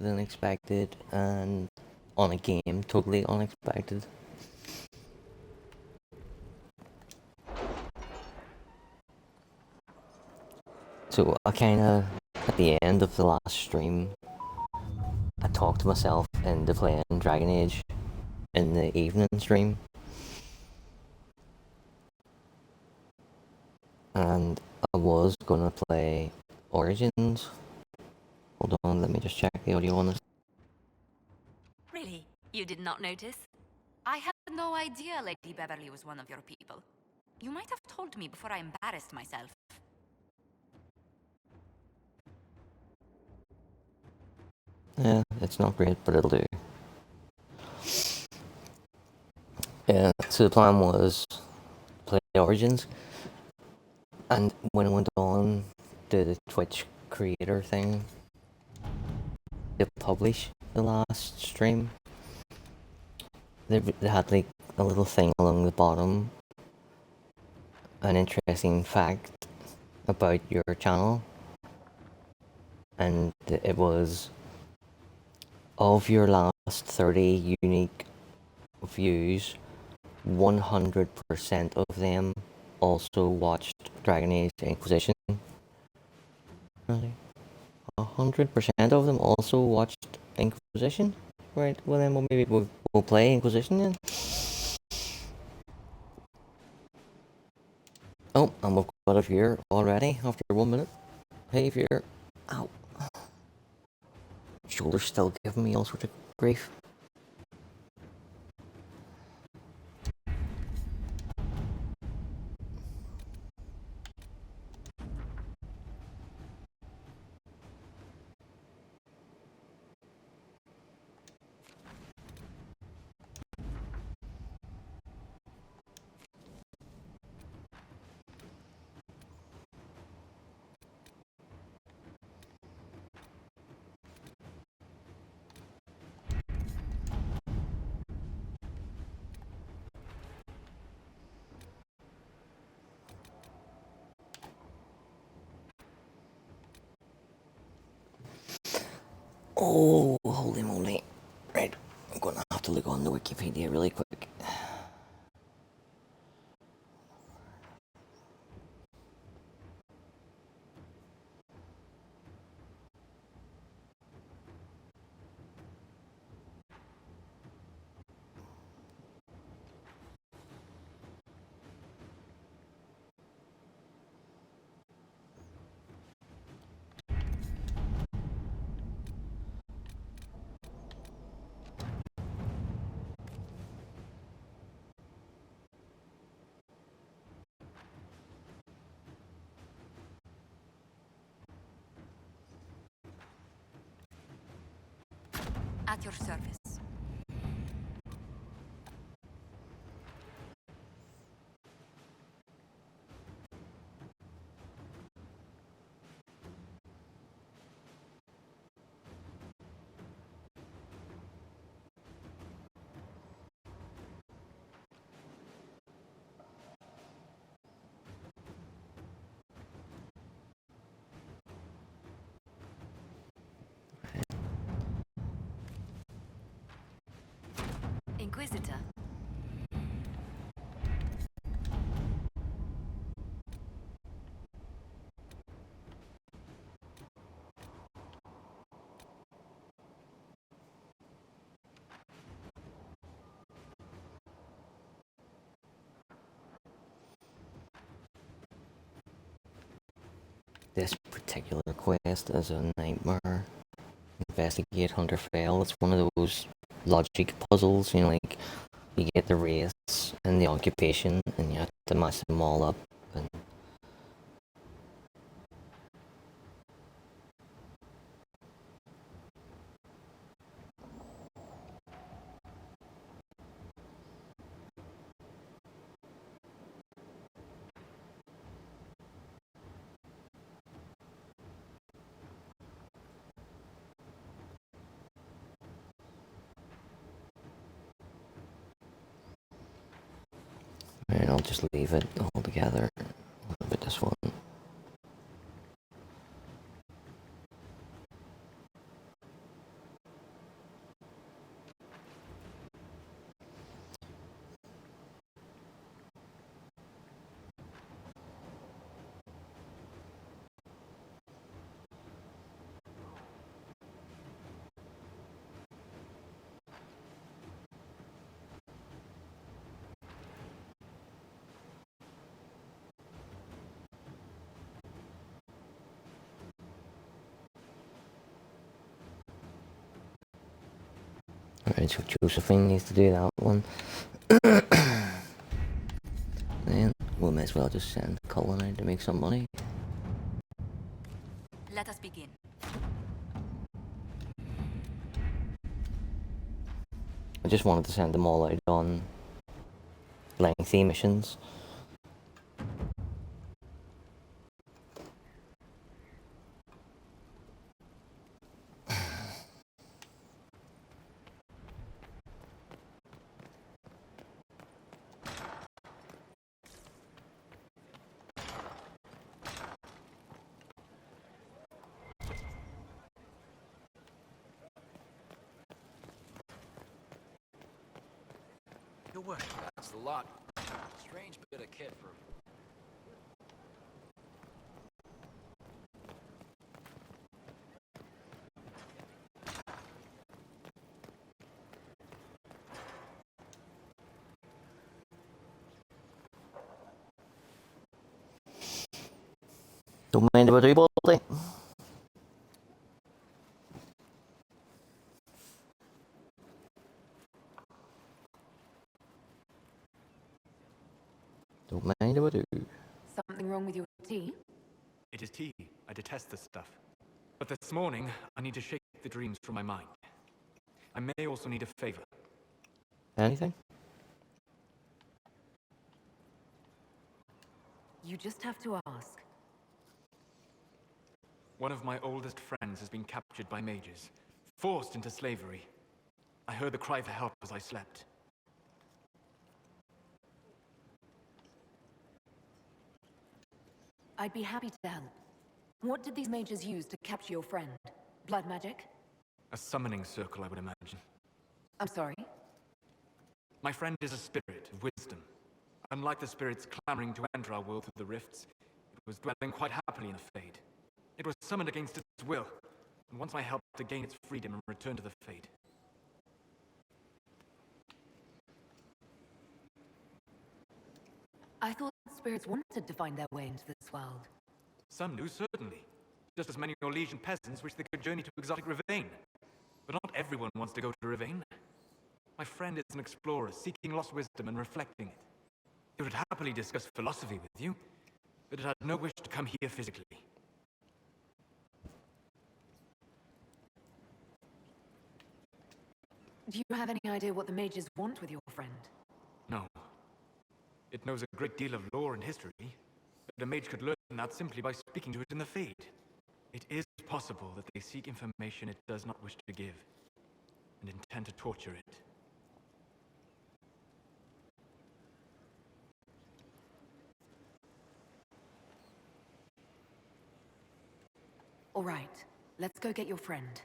than expected, and on a game, totally unexpected. So I kinda, at the end of the last stream, I talked myself into playing Dragon Age in the evening stream. And I was gonna play Origins. Hold on, let me just check the audio on this. Really? You did not notice? I had no idea Lady Beverly was one of your people. You might have told me before I embarrassed myself. Yeah, it's not great, but it'll do. Yeah, so the plan was play Origins, and when I went on the Twitch creator thing to publish the last stream, they had like a little thing along the bottom, an interesting fact about your channel, and it was, of your last 30 unique views, 100% of them also watched Dragon Age Inquisition. Really? 100% of them also watched Inquisition? Right, well then maybe we'll play Inquisition then. Oh, and we've got a viewer already after 1 minute. Hey viewer. Ow. Shoulder's still giving me all sorts of grief. Oh, holy moly. Right, I'm gonna have to look on the Wikipedia really quick. At your service. Inquisitor. This particular quest is a nightmare. Investigate Hunter Fail. It's one of those logic puzzles, you know, like you get the race and the occupation and you have to match them all up. And I'll just leave it all together. What about this one? Alright, so Josephine needs to do that one. Then we may as well just send Cullen out to make some money. Let us begin. I just wanted to send them all out on lengthy missions. Good work. That's a lot. Strange bit of kit for... Don't mind about the body. Don't mind about it. Something wrong with your tea? It is tea. I detest this stuff. But this morning, I need to shake the dreams from my mind. I may also need a favor. Anything? You just have to ask. One of my oldest friends has been captured by mages, forced into slavery. I heard the cry for help as I slept. I'd be happy to help. What did these mages use to capture your friend? Blood magic? A summoning circle, I would imagine. I'm sorry? My friend is a spirit of wisdom. Unlike the spirits clamoring to enter our world through the rifts, it was dwelling quite happily in a Fade. It was summoned against its will, and wants my help to gain its freedom and return to the Fade. I thought spirits wanted to find their way into this world. Some do, certainly. Just as many Orlesian peasants wish they could journey to exotic Rivain. But not everyone wants to go to Rivain. My friend is an explorer, seeking lost wisdom and reflecting it. It would happily discuss philosophy with you, but it had no wish to come here physically. Do you have any idea what the mages want with your friend? No. It knows a great deal of lore and history, but a mage could learn that simply by speaking to it in the Fade. It is possible that they seek information it does not wish to give, and intend to torture it. All right, let's go get your friend.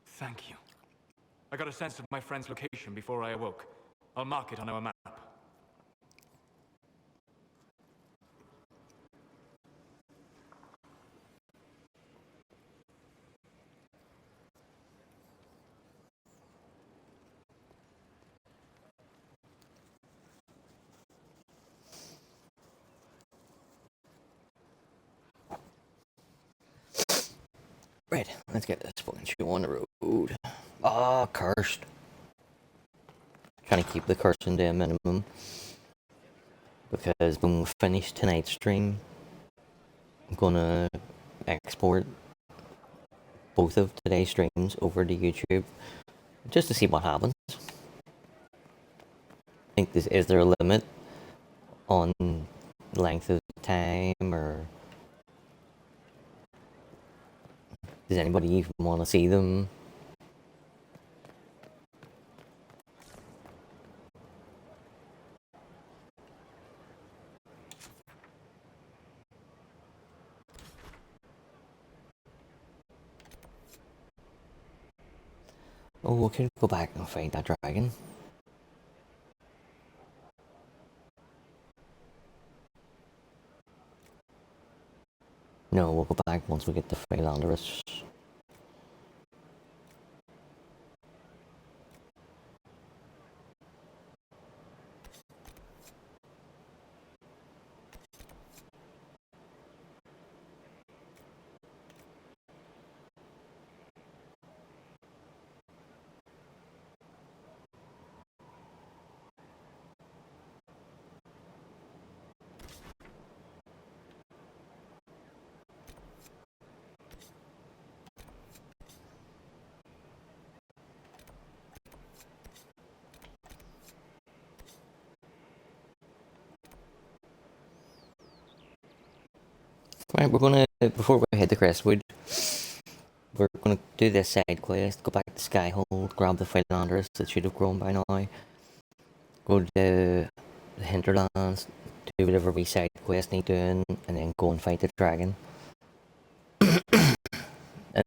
Thank you. I got a sense of my friend's location before I awoke. I'll mark it on our map. Right, let's get this fucking show on the road. Ah, cursed. Trying to keep the cursing to a minimum. Because when we finish tonight's stream, I'm gonna export both of today's streams over to YouTube just to see what happens. I think is there a limit on length of time, or does anybody even want to see them? Oh, we could go back and fight that dragon. No, we'll go back once we get to Philanderus. Right, we're gonna, before we head to Crestwood, we're gonna do this side quest, go back to Skyhold, grab the Philanders that should have grown by now, go to the Hinterlands, do whatever we side quest need doing, and then go and fight the dragon. And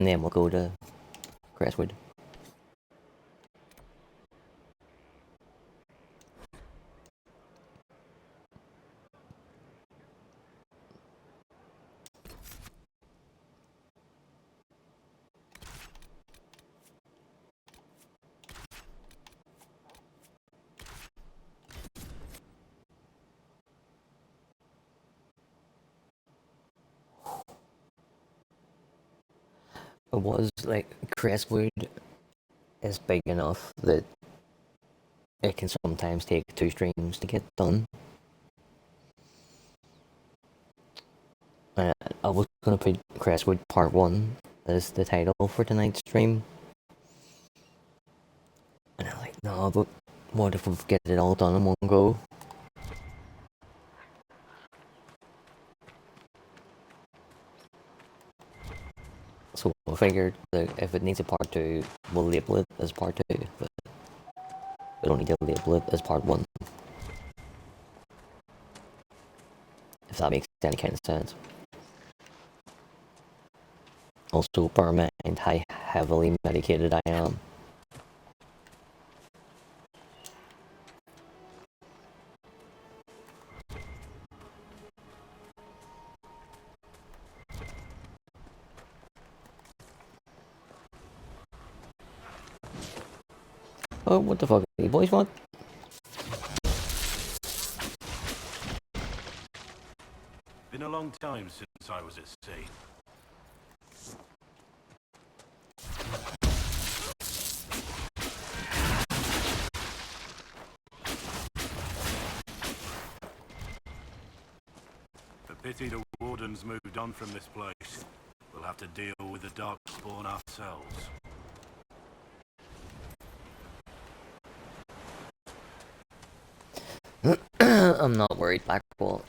then we'll go to Crestwood. It was like Crestwood is big enough that it can sometimes take 2 streams to get done. I was gonna put Crestwood Part 1 as the title for tonight's stream. And I'm like, no, but what if we get it all done in one go? So I figured that if it needs a part 2, we'll label it as part 2, but we don't need to label it as part 1. If that makes any kind of sense. Also, bear in mind how heavily medicated I am. Oh, what the fuck do you boys want? Been a long time since I was at sea. A pity the Wardens moved on from this place. We'll have to deal with the Darkspawn ourselves. I'm not worried, Blackbolt.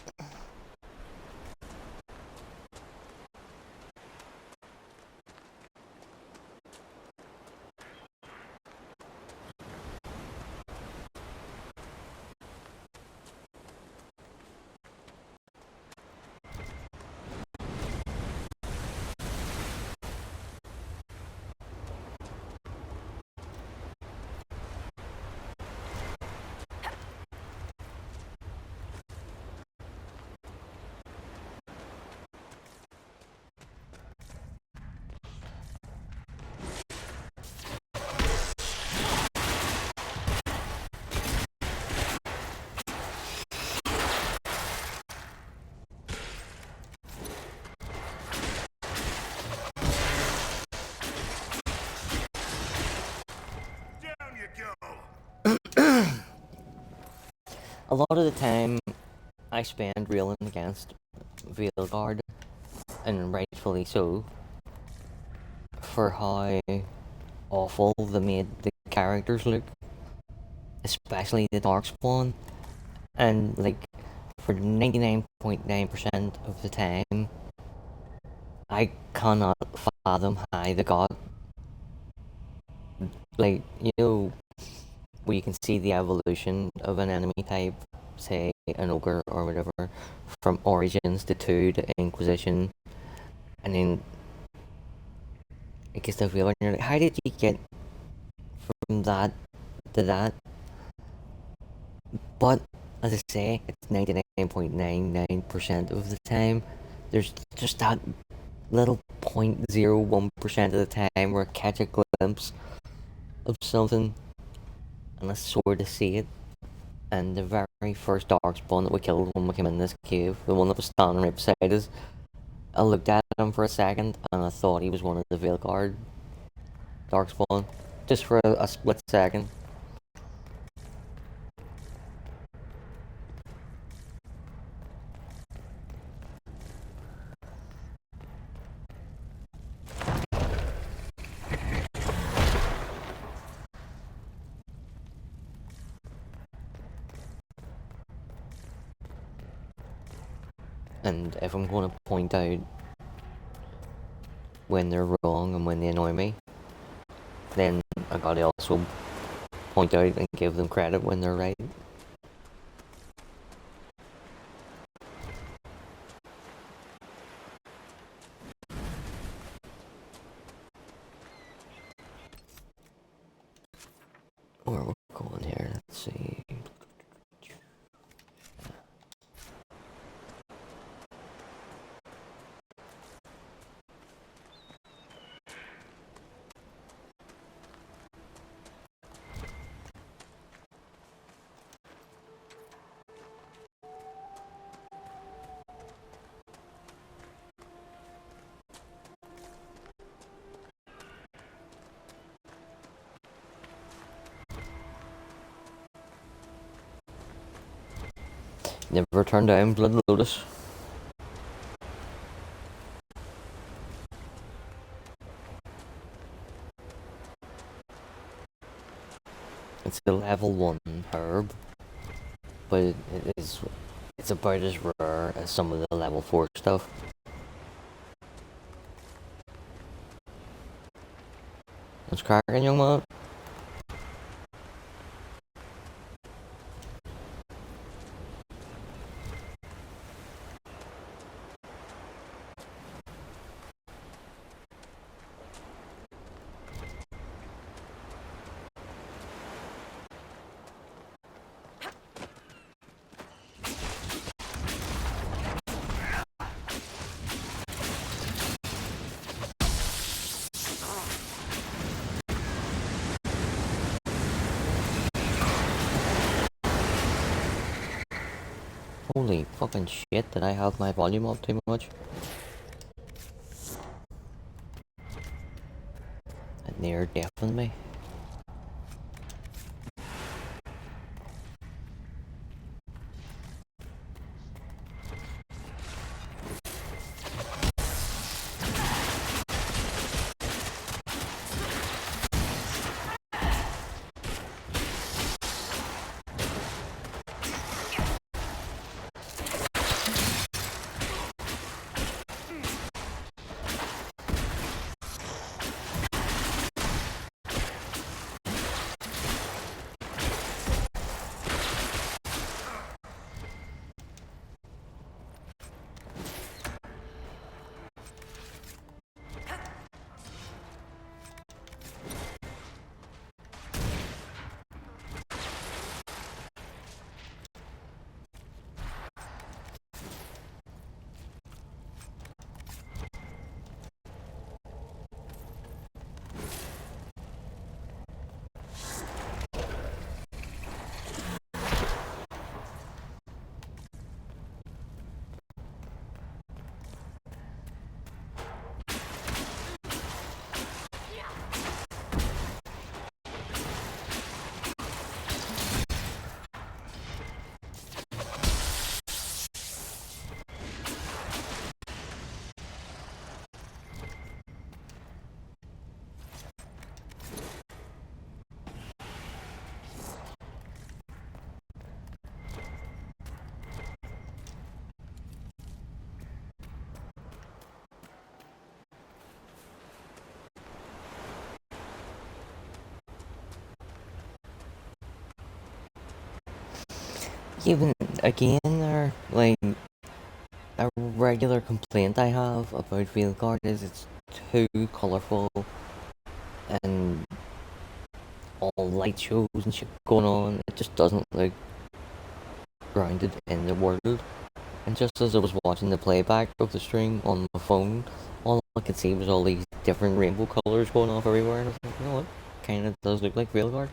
A lot of the time I spend reeling against Veilguard, and rightfully so, for how awful they made the characters look, especially the Darkspawn. And like, for 99.9% of the time, I cannot fathom how they got, like, you know, where you can see the evolution of an enemy type, say an ogre or whatever, from Origins to 2 to Inquisition, and then it gets to feel and you're like, how did you get from that to that? But as I say, it's 99.99% of the time. There's just that little 0.01% of the time where I catch a glimpse of something and I sort of see it. And the very first Darkspawn that we killed when we came in this cave, the one that was standing right beside us, I looked at him for a second and I thought he was one of the Veilguard Darkspawn. Just for a split second. And if I'm going to point out when they're wrong and when they annoy me, then I gotta also point out and give them credit when they're right. Where we're going here, let's see. Never turn down Blood Lotus. It's a level 1 herb, but it's about as rare as some of the level 4 stuff. What's cracking, young man? Holy fucking shit, did I have my volume up too much? That near deafened me. Even again, there, like, a regular complaint I have about Veilguard is it's too colourful and all light shows and shit going on. It just doesn't look grounded in the world. And just as I was watching the playback of the stream on my phone, all I could see was all these different rainbow colours going off everywhere, and I was like, you know what? Kinda does look like Veilguard.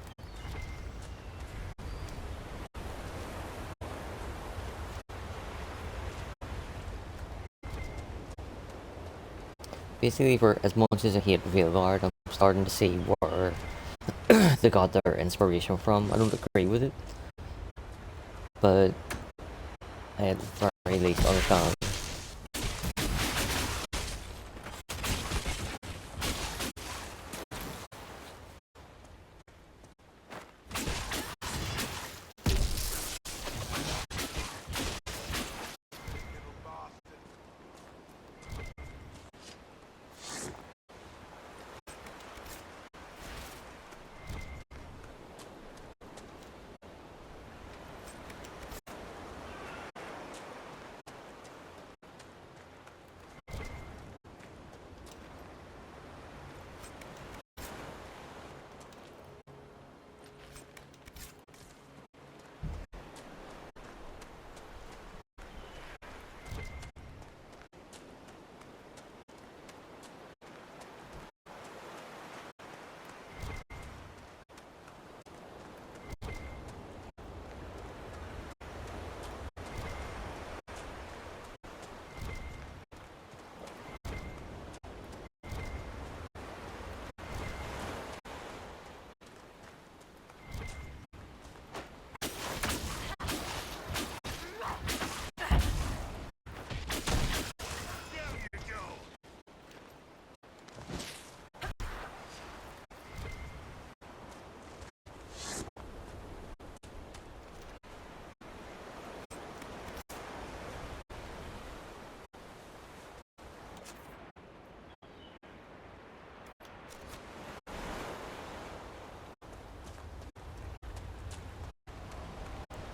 Basically, for as much as I hate Veilguard, I'm starting to see where they got their inspiration from. I don't agree with it, but I at the very least understand.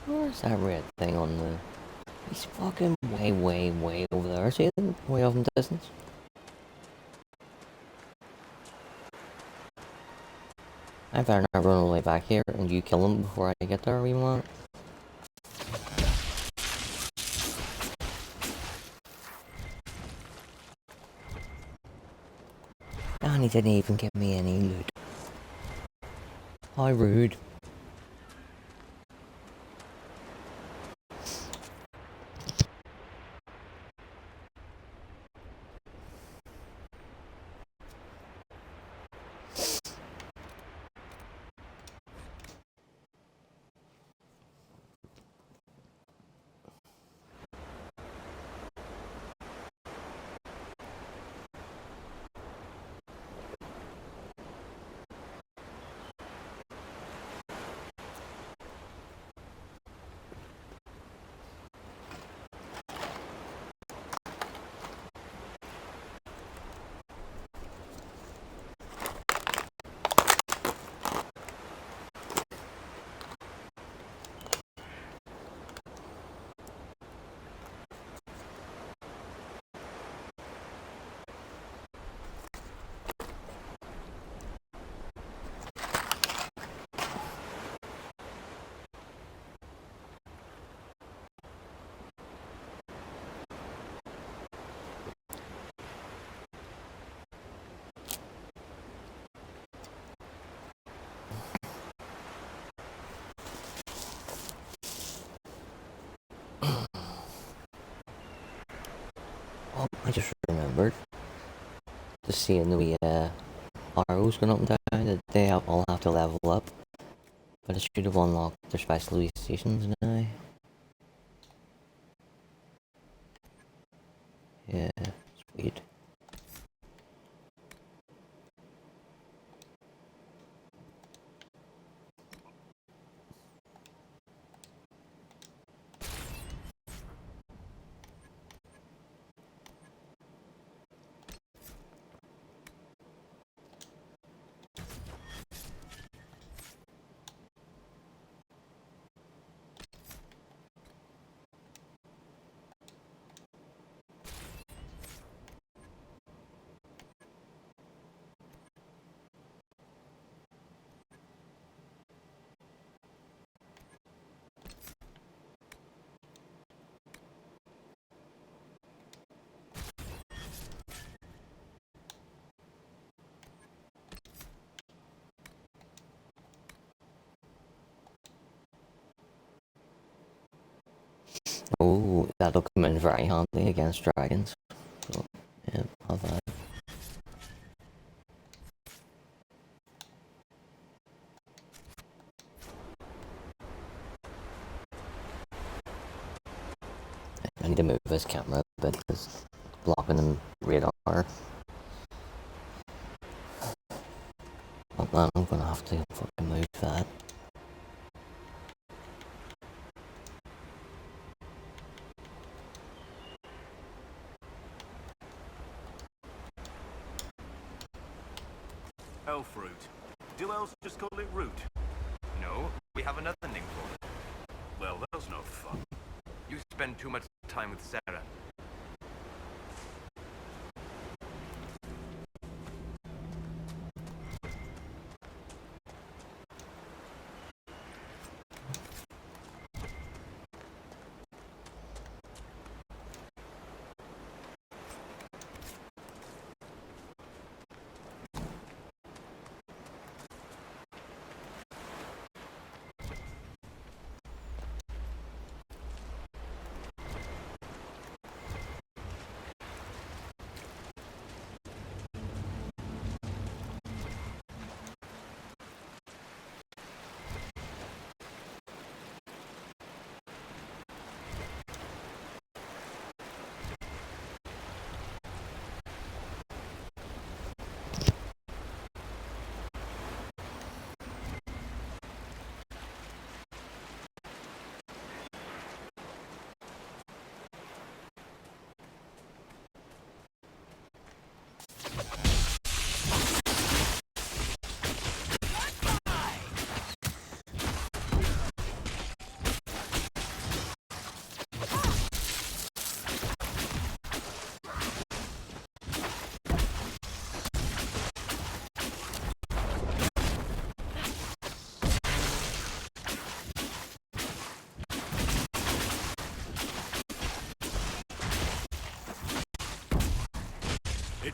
Where's that red thing on the... He's fucking way over there. See him? Way off in the distance. I better not run all the way back here and you kill him before I get there, we want. And he didn't even give me any loot. How rude. Oh, I just remembered. Just seeing the wee arrows going up and down, that they all have to level up. But it should have unlocked their special stations now. Yeah, sweet. Oh, that'll come in very handy against dragons. So, yeah, have that. I need to move this camera a bit because it's blocking the radar. Oh man, I'm gonna have to fucking move that. Elf root. Do elves just call it root? No, we have another name for it. Well, that's no fun. You spend too much time with Sarah.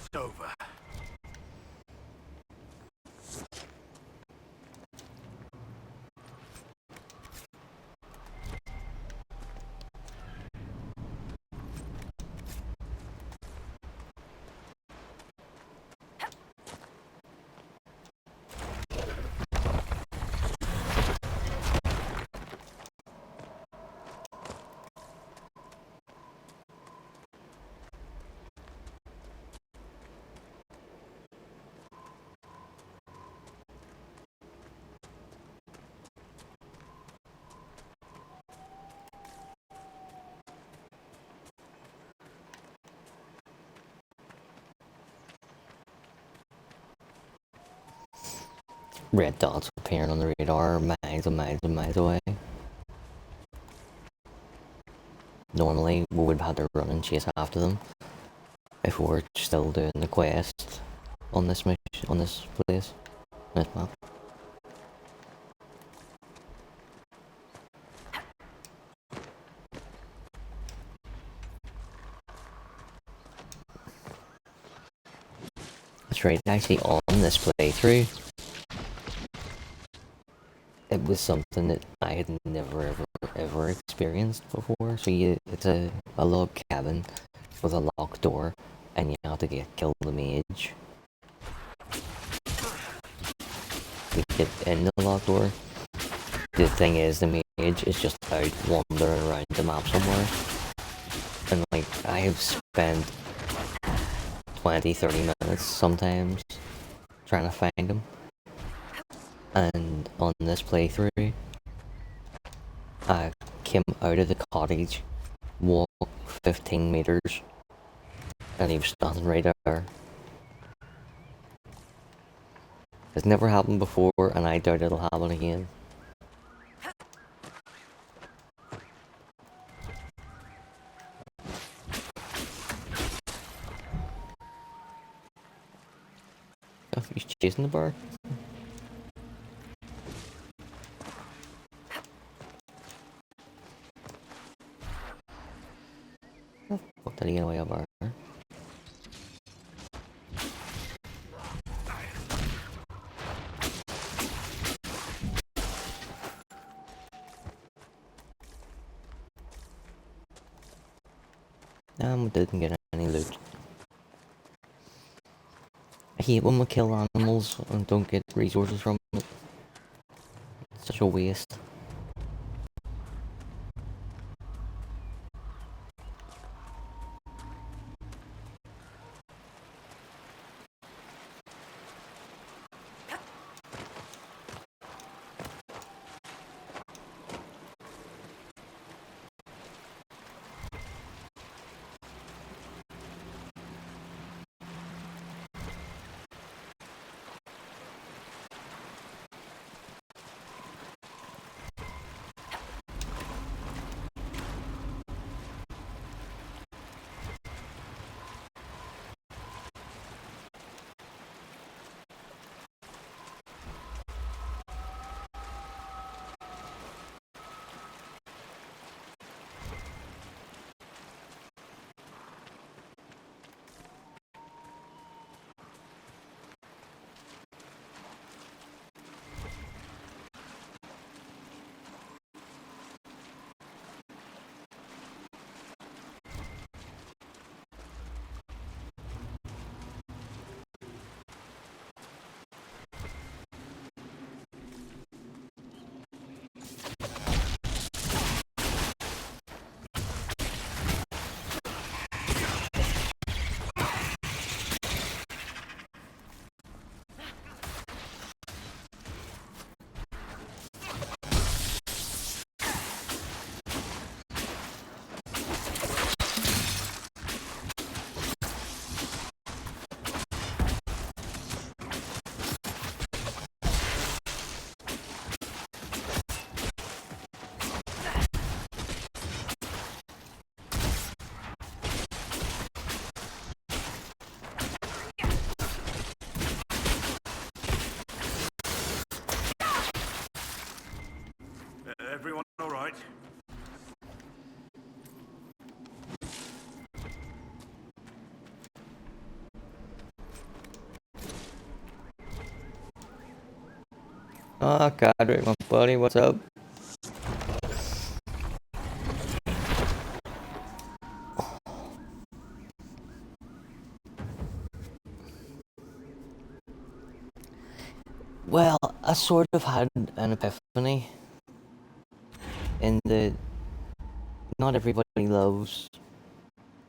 It's over. Red dots appearing on the radar miles and miles and miles away. Normally, we would have had to run and chase after them if we were still doing the quest on this mission, on this place, this map. That's right, actually on this playthrough, it was something that I had never ever experienced before. So it's a log cabin with a locked door, and you have to kill the mage to get in the locked door. The thing is, the mage is just out wandering around the map somewhere, and like I have spent 20-30 minutes sometimes trying to find him. And on this playthrough, I came out of the cottage, walked 15 meters, and he was standing right there. It's never happened before, and I doubt it'll happen again. Oh, he's chasing the bird. What did he get away up there? We didn't get any loot. I hate when we kill animals and don't get resources from it. It's such a waste. Oh, Cadric, my buddy, what's up? Well, I sort of had an epiphany in that not everybody loves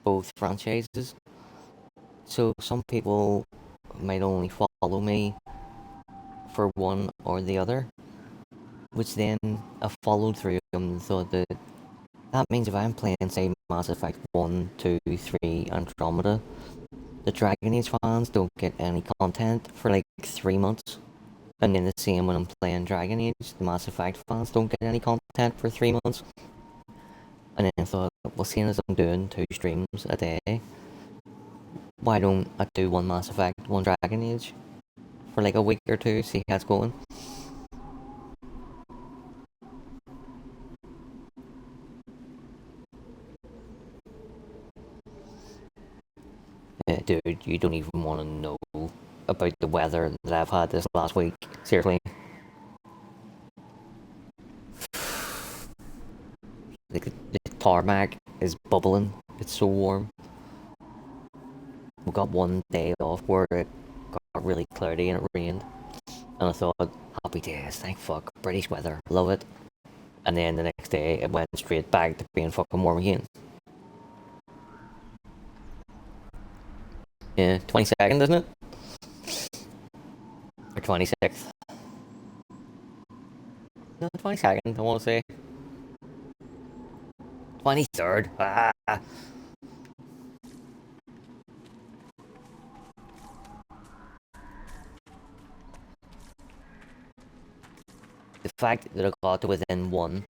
both franchises. So some people might only follow me for one or the other, which then I followed through and thought that that means if I'm playing, say, Mass Effect 1, 2, 3, Andromeda, the Dragon Age fans don't get any content for like 3 months. And then the same when I'm playing Dragon Age, the Mass Effect fans don't get any content for 3 months. And then I thought, well, seeing as I'm doing 2 streams a day, why don't I do one Mass Effect, one Dragon Age for like a week or two, see how it's going? Dude, you don't even want to know about the weather that I've had this last week. Seriously. Like, the tarmac is bubbling. It's so warm. We got one day off where it got really cloudy and it rained. And I thought, happy days, thank fuck. British weather, love it. And then the next day, it went straight back to being fucking warm again. Yeah, 22nd, isn't it? Or 26th? No, 22nd, I want to say. 23rd. Ah. The fact that I got to within one,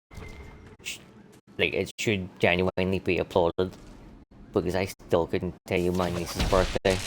like, it should genuinely be applauded. Because I still couldn't tell you my niece's birthday.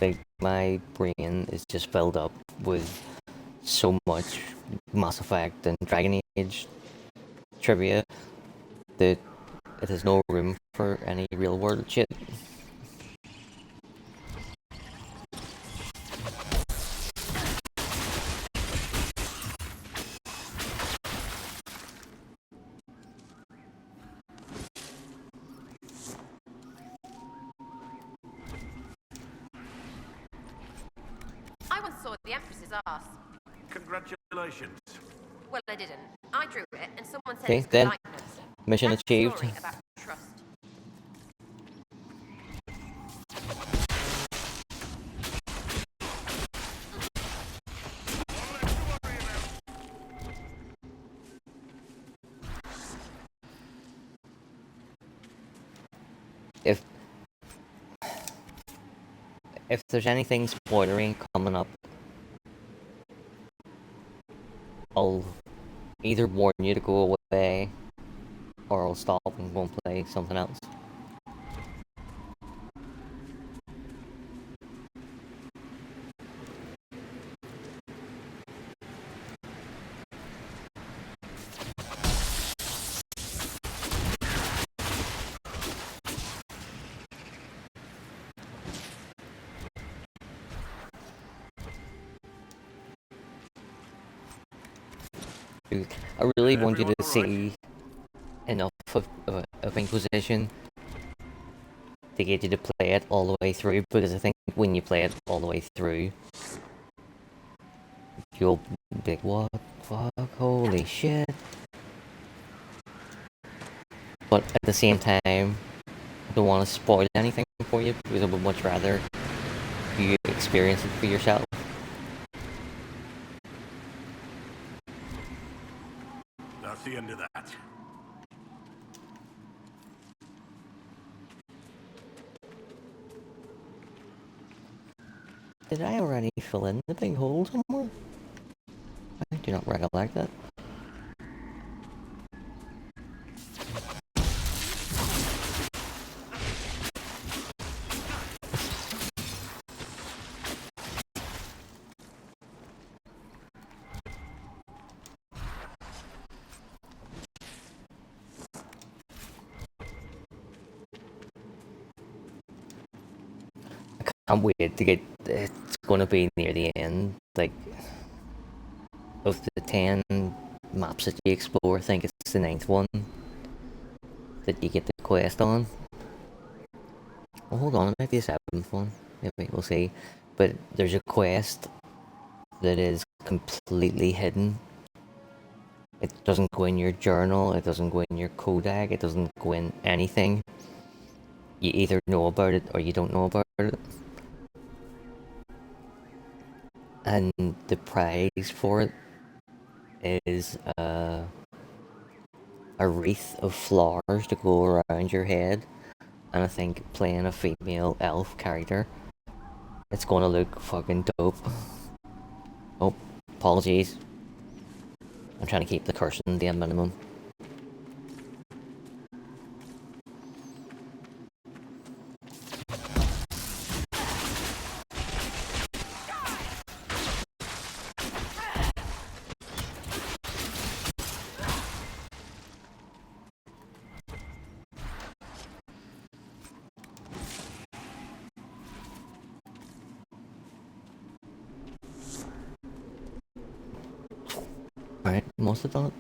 Like, my brain is just filled up with so much Mass Effect and Dragon Age trivia that it has no room for any real world shit. I once saw the Empress's arse. Congratulations. Well, I didn't. I drew it, and someone said Okay, it's good then. likeness. Mission That's a achieved. story about trust. If there's anything spoilery coming up, I'll either warn you to go away, or I'll stop and go and play something else. Dude, I really want you to see enough of Inquisition to get you to play it all the way through, because I think when you play it all the way through, you'll be like, what? Fuck, holy shit. But at the same time, I don't want to spoil anything for you, because I would much rather you experience it for yourself. That's the end of that. Did I already fill in the big hole somewhere? I do not recollect that. can't wait to get. It's gonna be near the end, like of the 10 maps that you explore. I think it's the 9th one that you get the quest on. Oh, hold on, it might be the 7th one. Maybe we'll see. But there's a quest that is completely hidden. It doesn't go in your journal. It doesn't go in your Kodak. It doesn't go in anything. You either know about it or you don't know about it. And the prize for it is a wreath of flowers to go around your head, and I think playing a female elf character, it's gonna look fucking dope. Oh, apologies. I'm trying to keep the cursing to a minimum. Alright, most of that.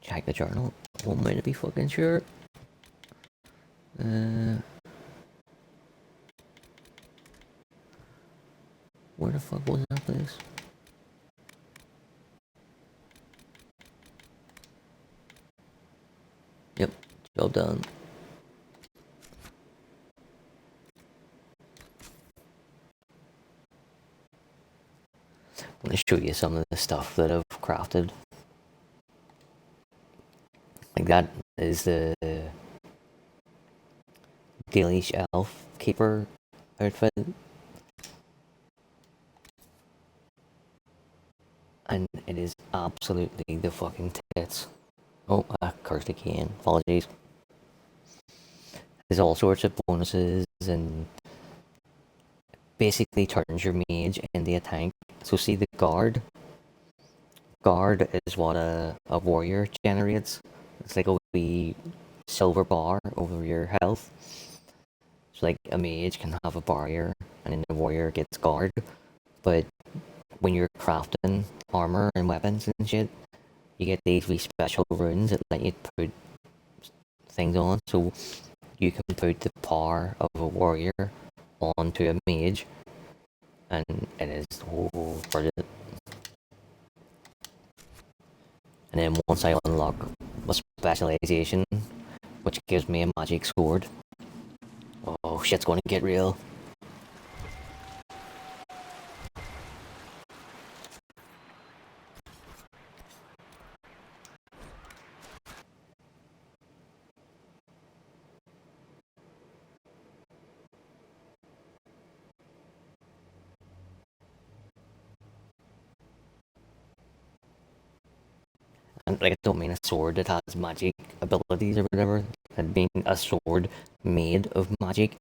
Check the journal. Want me to be fucking sure. Where the fuck was that place? Yep, job done. I'm gonna show you some of the stuff that I've crafted. Like that is the Dalish elf keeper outfit. And it is absolutely the fucking tits. Oh, I cursed again. Apologies. There's all sorts of bonuses and basically turns your mage into a tank. So see the guard? Guard is what a warrior generates. It's like a wee silver bar over your health. So like a mage can have a barrier and then the warrior gets guard. But when you're crafting armor and weapons and shit, you get these wee special runes that let you put things on. So you can put the power of a warrior onto a mage, and it is brilliant. And then once I unlock a specialization, which gives me a magic sword, oh shit's gonna get real. And like, I don't mean a sword that has magic abilities or whatever. I mean a sword made of magic.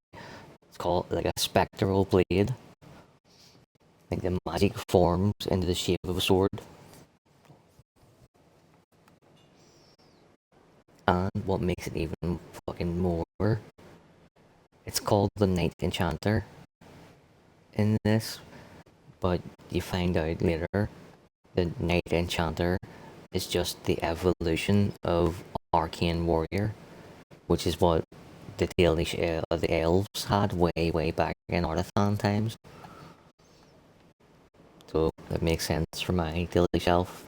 It's called like a spectral blade. Like the magic forms into the shape of a sword. And what makes it even fucking more, it's called the Night Enchanter in this, but you find out later the Night Enchanter is just the evolution of Arcane Warrior, which is what the Dalish the elves had way back in Artisan times. So it makes sense for my Dalish elf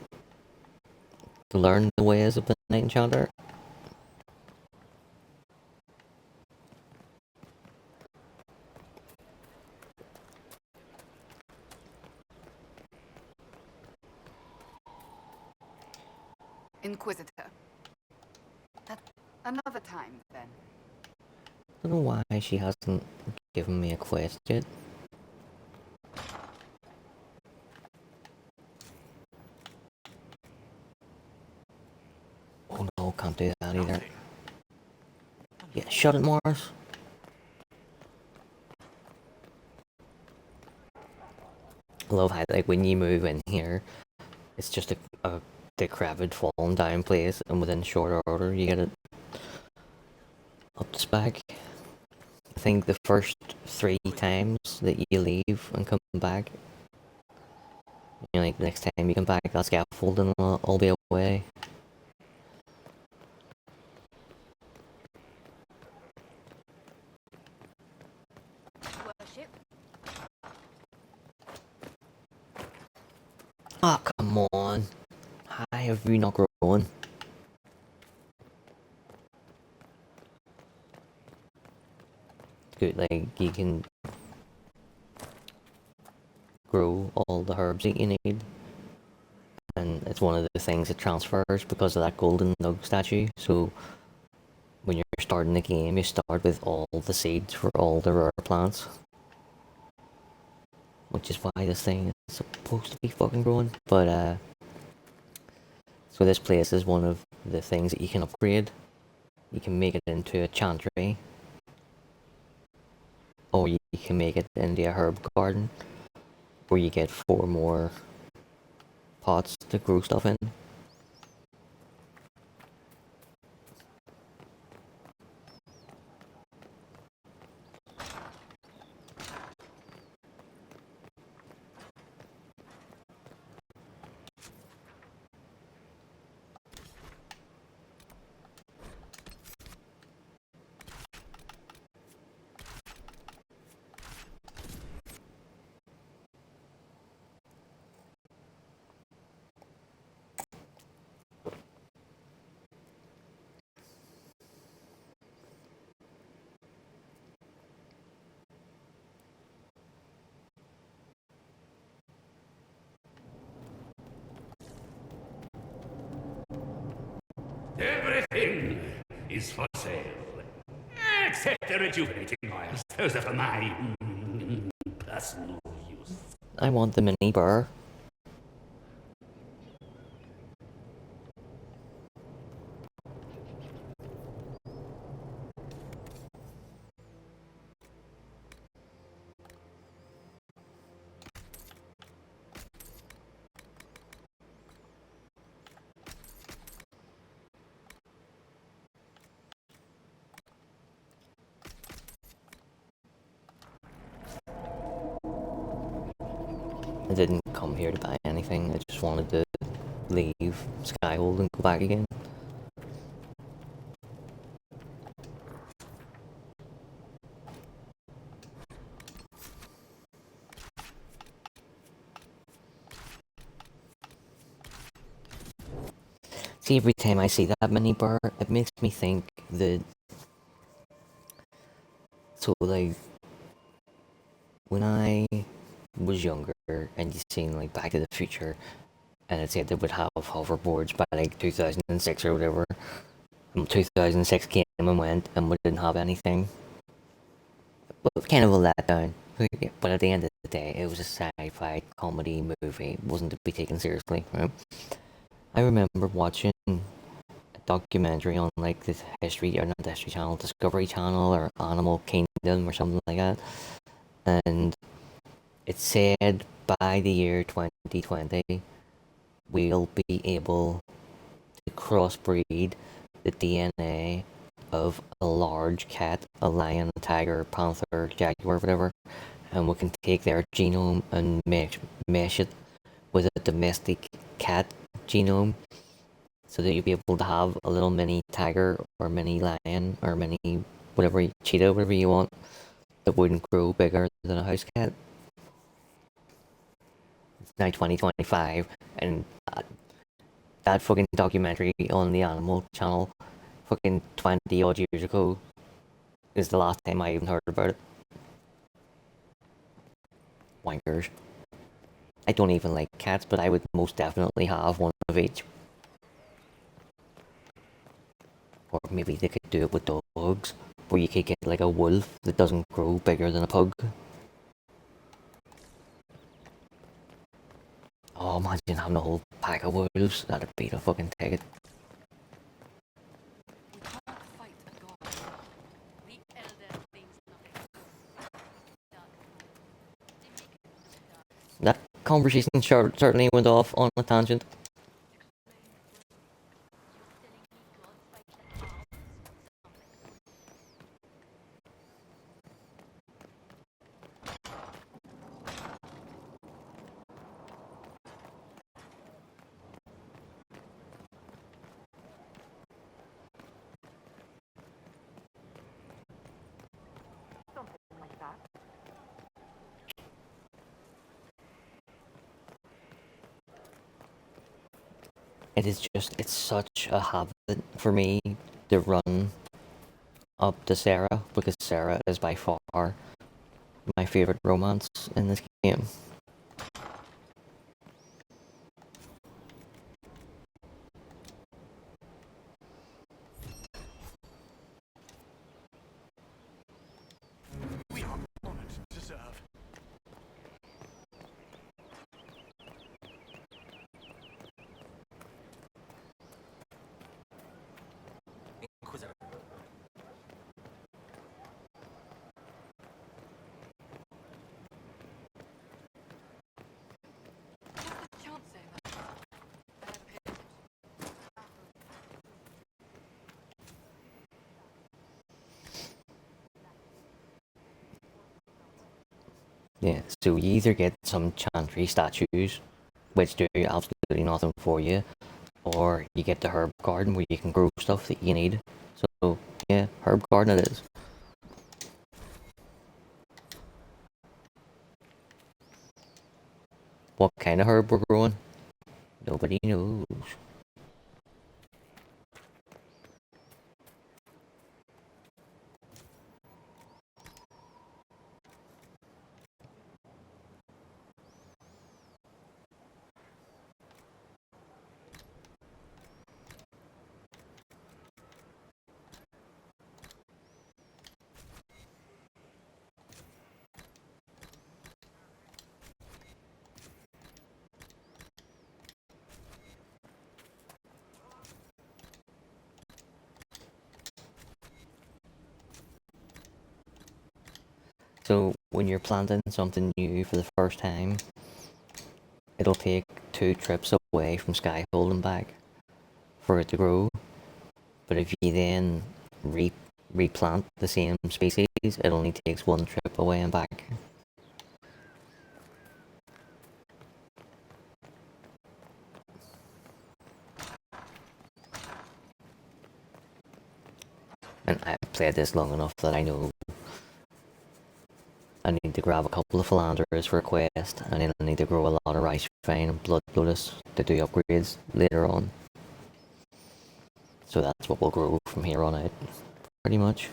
to learn the ways of the Night Enchanter. Inquisitor. At another time, then. I don't know why she hasn't given me a quest yet. Oh no, can't do that either. Yeah, shut it, Morris. I love how, like, when you move in here, it's just a decrepit fallen down place, and within shorter order you get it up to spec. I think the first 3 times that you leave and come back, you know, like the next time you come back, that scaffolding will all be away. Worship. Oh, come on. How have you not grown? Good, like, you can grow all the herbs that you need. And it's one of the things that transfers because of that golden nug statue. So when you're starting the game, you start with all the seeds for all the rare plants. Which is why this thing is supposed to be fucking growing. But, so this place is one of the things that you can upgrade. You can make it into a chantry. Or you can make it into a herb garden. Where you get 4 more pots to grow stuff in. Everything is for sale. Except the rejuvenating oils. Those are for my personal use. I want the mini bar. I didn't come here to buy anything, I just wanted to leave Skyhold and go back again. See, every time I see that mini bar, it makes me think that... So, like, when I was younger and you seen, like, Back to the Future, and it said they would have hoverboards by, like, 2006 or whatever, and 2006 came and went, and we didn't have anything. But kind of a letdown. But at the end of the day, it was a sci-fi comedy movie. It wasn't to be taken seriously, right? I remember watching a documentary on, like, the History, or not the History Channel, Discovery Channel, or Animal Kingdom, or something like that. And it said by the year 2020, we'll be able to crossbreed the DNA of a large cat, a lion, a tiger, panther, jaguar, whatever, and we can take their genome and mesh it with a domestic cat genome, so that you'll be able to have a little mini tiger or mini lion or mini whatever, cheetah, whatever you want, that wouldn't grow bigger than a house cat. It's now 2025, and that fucking documentary on the Animal Channel fucking 20 odd years ago is the last time I even heard about it. Wankers. I don't even like cats, but I would most definitely have one of each. Or maybe they could do it with dogs, where you could get like a wolf that doesn't grow bigger than a pug. Oh, imagine having a whole pack of wolves. That'd be the fucking ticket. We can't fight a god. The elder thinks nothing. That conversation certainly went off on a tangent. It is just, it's such a habit for me to run up to Sarah, because Sarah is by far my favorite romance in this game. We are honored to serve. Inquisitor. Yeah, so you either get some chantry statues, which do absolutely nothing for you, or you get the herb garden where you can grow stuff that you need. So, yeah, herb garden it is. What kind of herb we're growing? Nobody knows. So, when you're planting something new for the first time, it'll take 2 trips away from Skyhold and back for it to grow. But if you then replant the same species, it only takes 1 trip away and back. And I've played this long enough that I know I need to grab a couple of philanders for a quest, and then I need to grow a lot of rice vine and blood lotus to do upgrades later on. So that's what we'll grow from here on out, pretty much.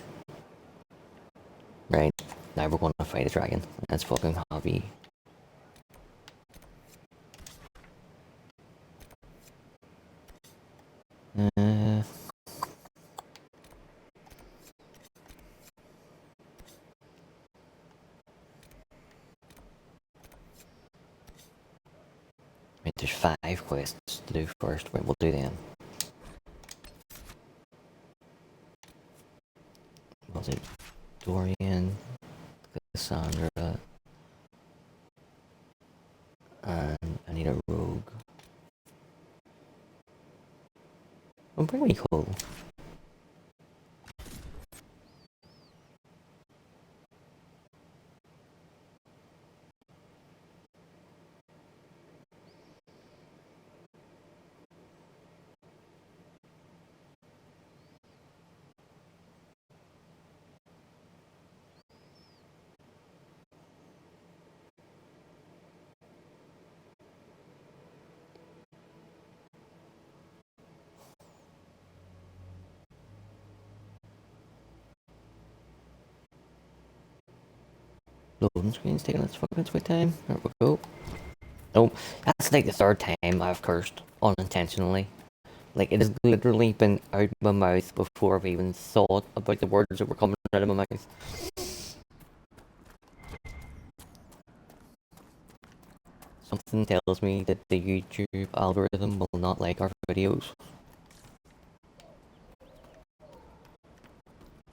Right, now we're going to fight a dragon. That's fucking hobby. Right, there's 5 quests to do first. Right, we'll do them. Was it Dorian, Cassandra, and I need a rogue. Oh, bring me Cole. Loading screen's taking its fucking sweet time. There we go. Oh, that's like the 3rd time I've cursed unintentionally. Like, it has literally been out my mouth before I've even thought about the words that were coming out of my mouth. Something tells me that the YouTube algorithm will not like our videos.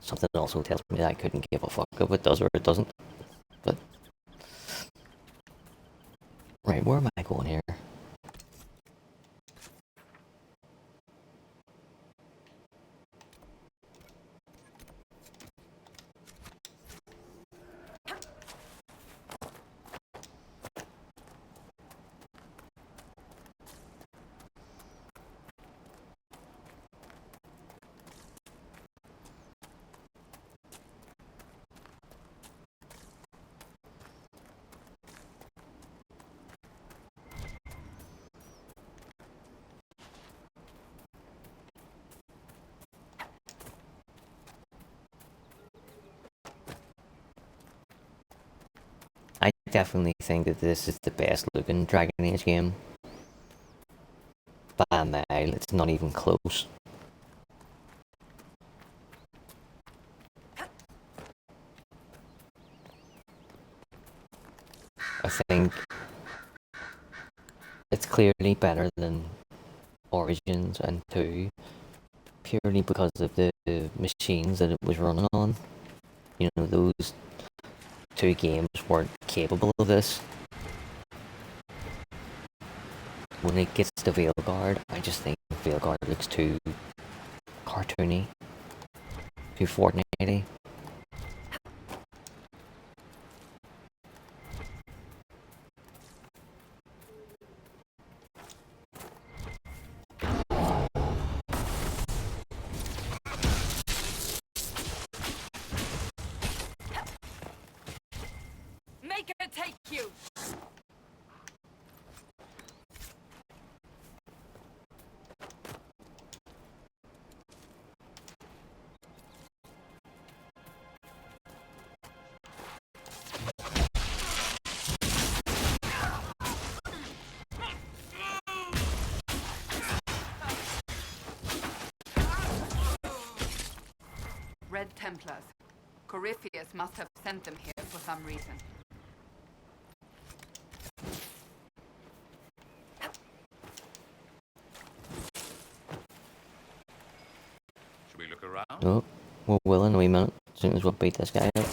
Something also tells me that I couldn't give a fuck if it does or it doesn't. But... right, where am I going here? definitely think that this is the best looking Dragon Age game. By a mile, it's not even close. I think it's clearly better than Origins and 2, purely because of the machines that it was running on. You know, those two games weren't capable of this. When it gets to Veilguard, I just think Veilguard looks too cartoony, too Fortnite-y. Make her take you! Red Templars. Corypheus must have sent them here for some reason. Should we look around? Oh, we will in a wee minute, as soon as we beat this guy up.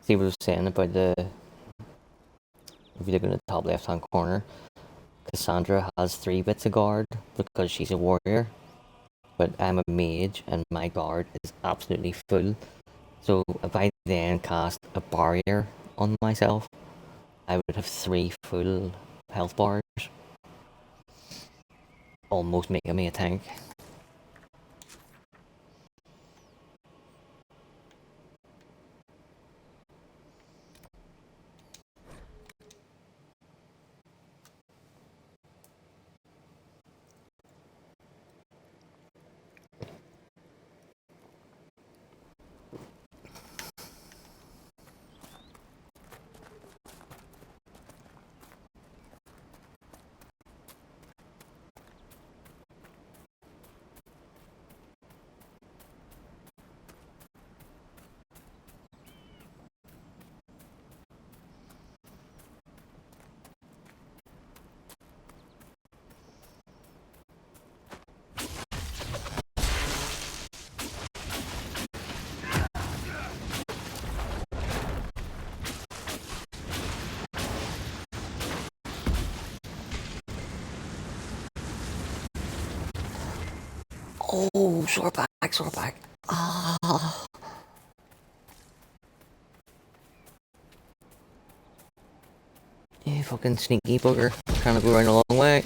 See what I was saying about the, if you look in the top left hand corner, Cassandra has 3 bits of guard because she's a warrior, but I'm a mage and my guard is absolutely full. So if I then cast a barrier on myself, I would have 3 full health bars, almost making me a tank. Oh, sword back, sword back. Ah. You fucking sneaky bugger. Trying to go around a long way.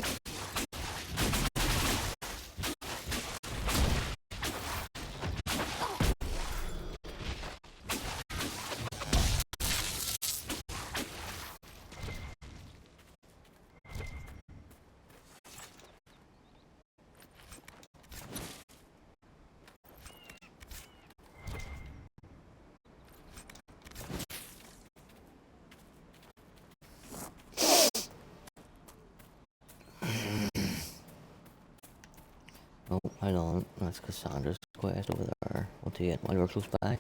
Oh, hold on. That's Cassandra's quest over there. We'll do it while we're close by.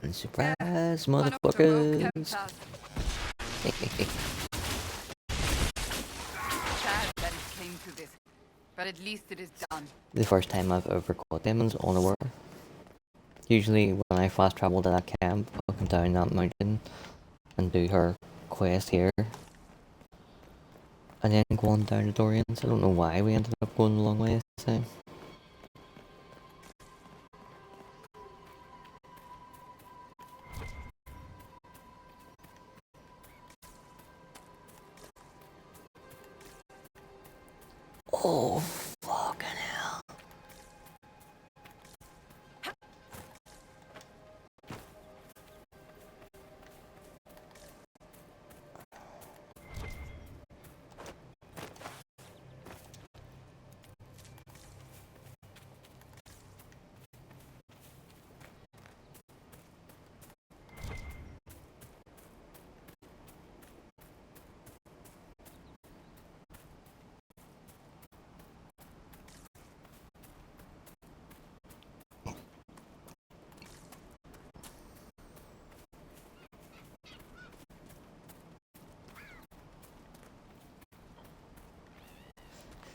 And surprise, One of the rogue motherfuckers! Templars. Sad that it came to this, but at least it is done. The first time I've ever caught demons unaware. Usually when I fast travel to that camp, I'll come down that mountain and do her quest here. And then go on down to Dorian's. I don't know why we ended up going a long way this time. Oh, fucking hell.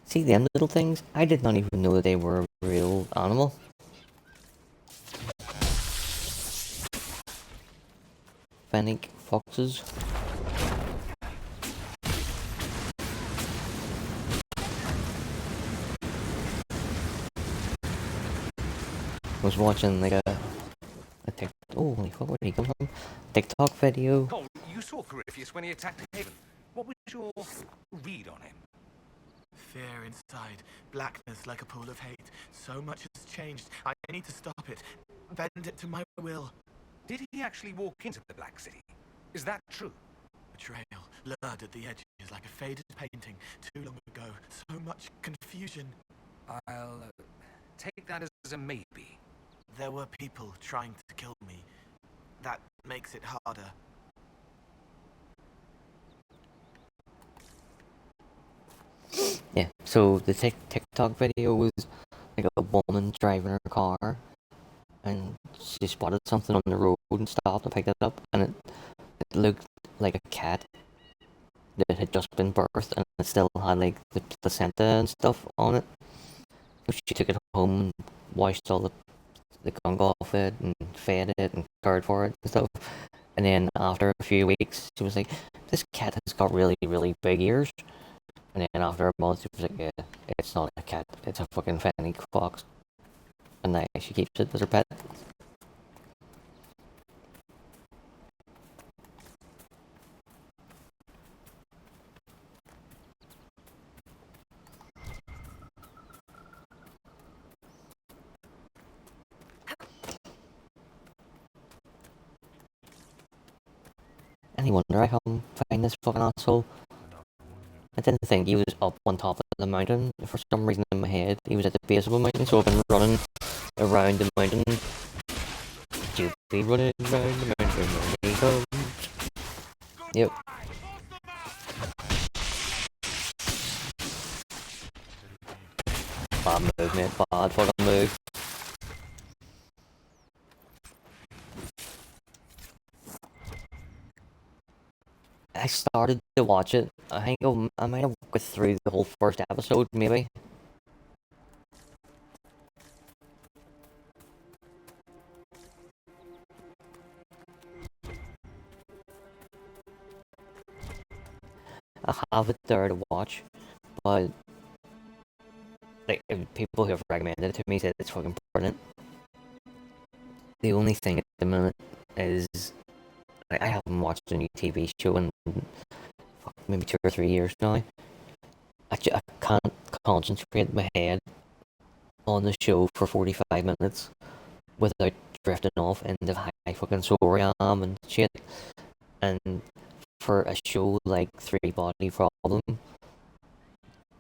See them little things? I did not even know that they were a real animal. Fennec foxes. I was watching like a oh, holy fuck, where did he come from? TikTok video. Cole, you saw Corypheus when he attacked Haven. What was your read on him? Fear inside, blackness like a pool of hate. So much has changed. I need to stop it. Bend it to my will. Did he actually walk into the Black City? Is that true? Betrayal, blurred at the edges like a faded painting too long ago. So much confusion. I'll take that as a maybe. There were people trying to kill me. That makes it harder. Yeah, so the TikTok video was like a woman driving her car and she spotted something on the road and stopped and picked it up, and it looked like a cat that had just been birthed and it still had like the placenta and stuff on it. So she took it home and washed all the gunk off it and fed it and cared for it and stuff. And then after a few weeks, she was like, "This cat has got really, really big ears." And then after a month, she was like, "Yeah, it's not a cat, it's a fucking Fennec fox." And now she keeps it as her pet. Any wonder I can't find this fucking asshole? I didn't think he was up on top of the mountain. For some reason in my head, he was at the base of a mountain, so I've been running around the mountain. You'll be running around the mountain when he comes. Yep. Bad move, mate. Bad fucking move. I started to watch it. I think I might have got through the whole first episode, maybe. I have it there to watch, but like if people who have recommended it to me said it's fucking brilliant. The only thing at the minute is I haven't watched a new TV show in maybe 2 or 3 years now. I can't concentrate my head on the show for 45 minutes without drifting off into high fucking story and shit. And for a show like Three Body Problem,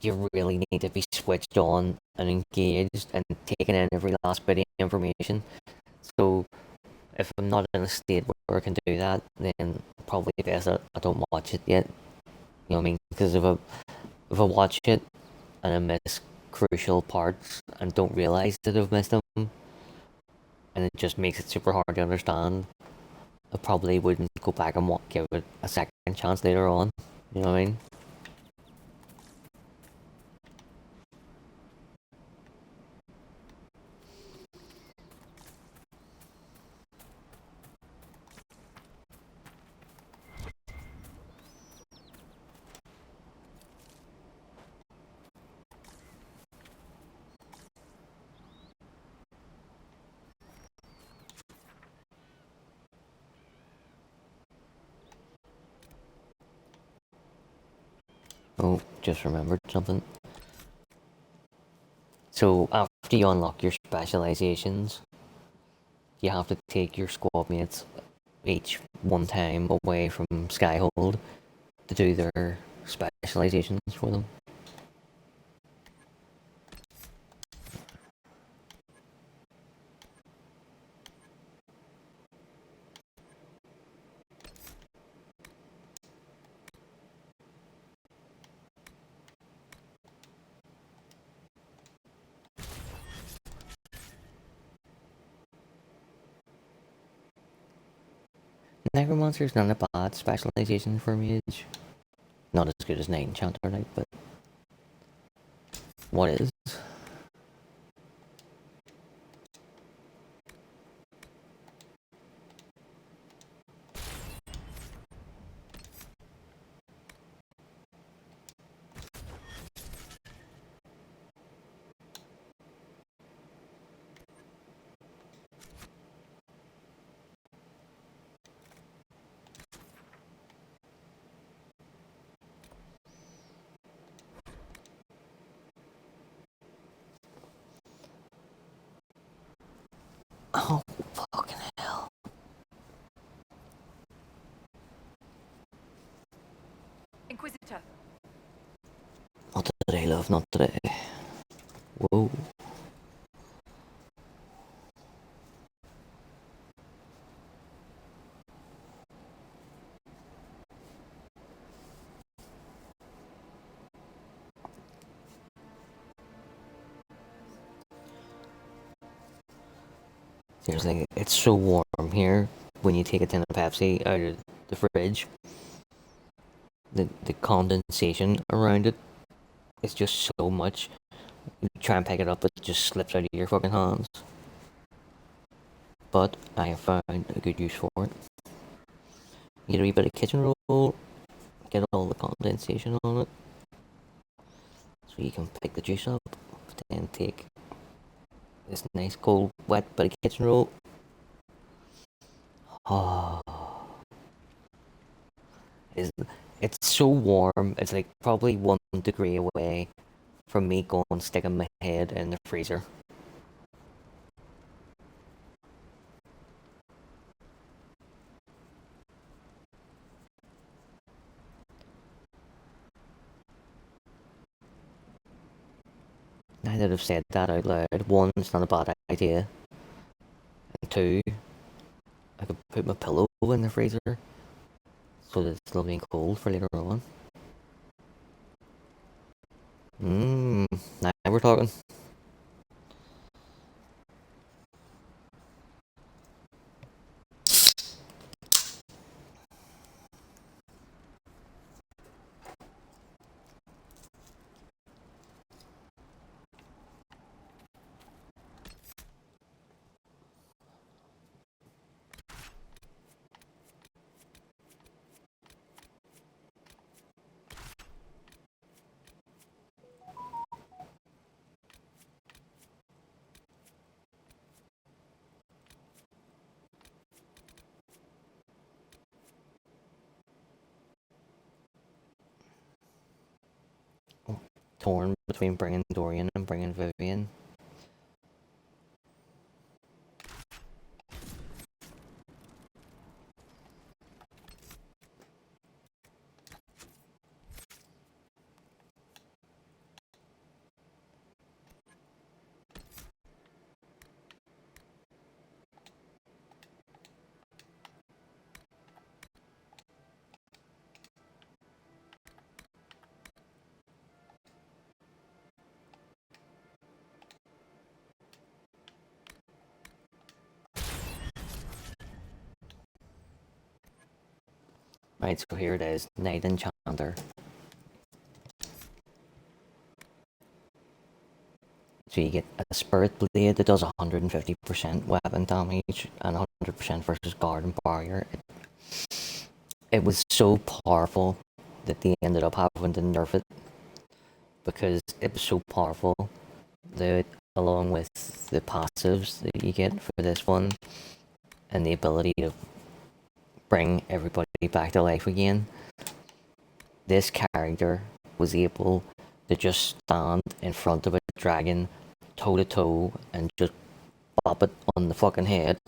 you really need to be switched on and engaged and taking in every last bit of information. So if I'm not in a state where I can do that, then probably best that I don't watch it yet. You know what I mean? Because if I watch it and I miss crucial parts and don't realize that I've missed them, and it just makes it super hard to understand, I probably wouldn't go back and give it a second chance later on. You know what I mean? Oh, just remembered something. So after you unlock your specializations, you have to take your squad mates each one time away from Skyhold to do their specializations for them. Necromancer's not a bad specialization for mage. Not as good as Night Enchanter, like, but what is? Oh, fucking hell. Inquisitor. Not today, love, not today. Whoa. Seriously, it's so warm here when you take a tin of Pepsi out of the fridge. The condensation around it is just so much. You try and pick it up, it just slips out of your fucking hands. But I have found a good use for it. You get a wee bit of kitchen roll, get all the condensation on it, so you can pick the juice up, then take this nice cold wet bit of kitchen roll. Oh, it's so warm. It's like probably 1 degree away from me going sticking my head in the freezer. Now that I've said that out loud, one, it's not a bad idea, and two, I could put my pillow in the freezer so that it's still being cold for later on. Now we're talking. torn between bringing Dorian and bringing Vivian. Right, so here it is, Night Enchanter. So you get a Spirit Blade that does 150% weapon damage and 100% versus guard and barrier. It was so powerful that they ended up having to nerf it because it was so powerful that along with the passives that you get for this one and the ability to bring everybody back to life again, this character was able to just stand in front of a dragon toe to toe and just bop it on the fucking head.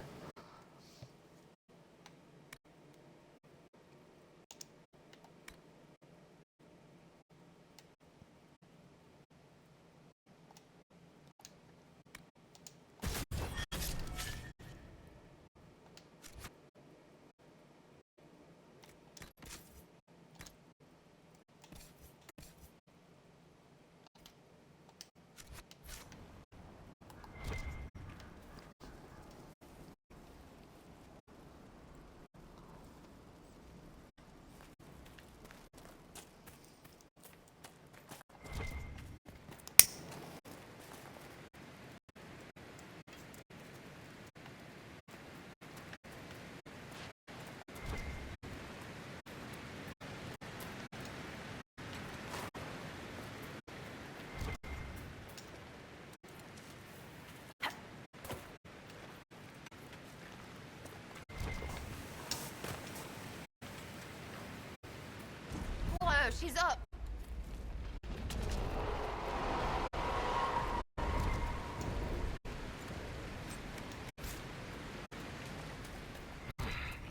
Whoa, she's up.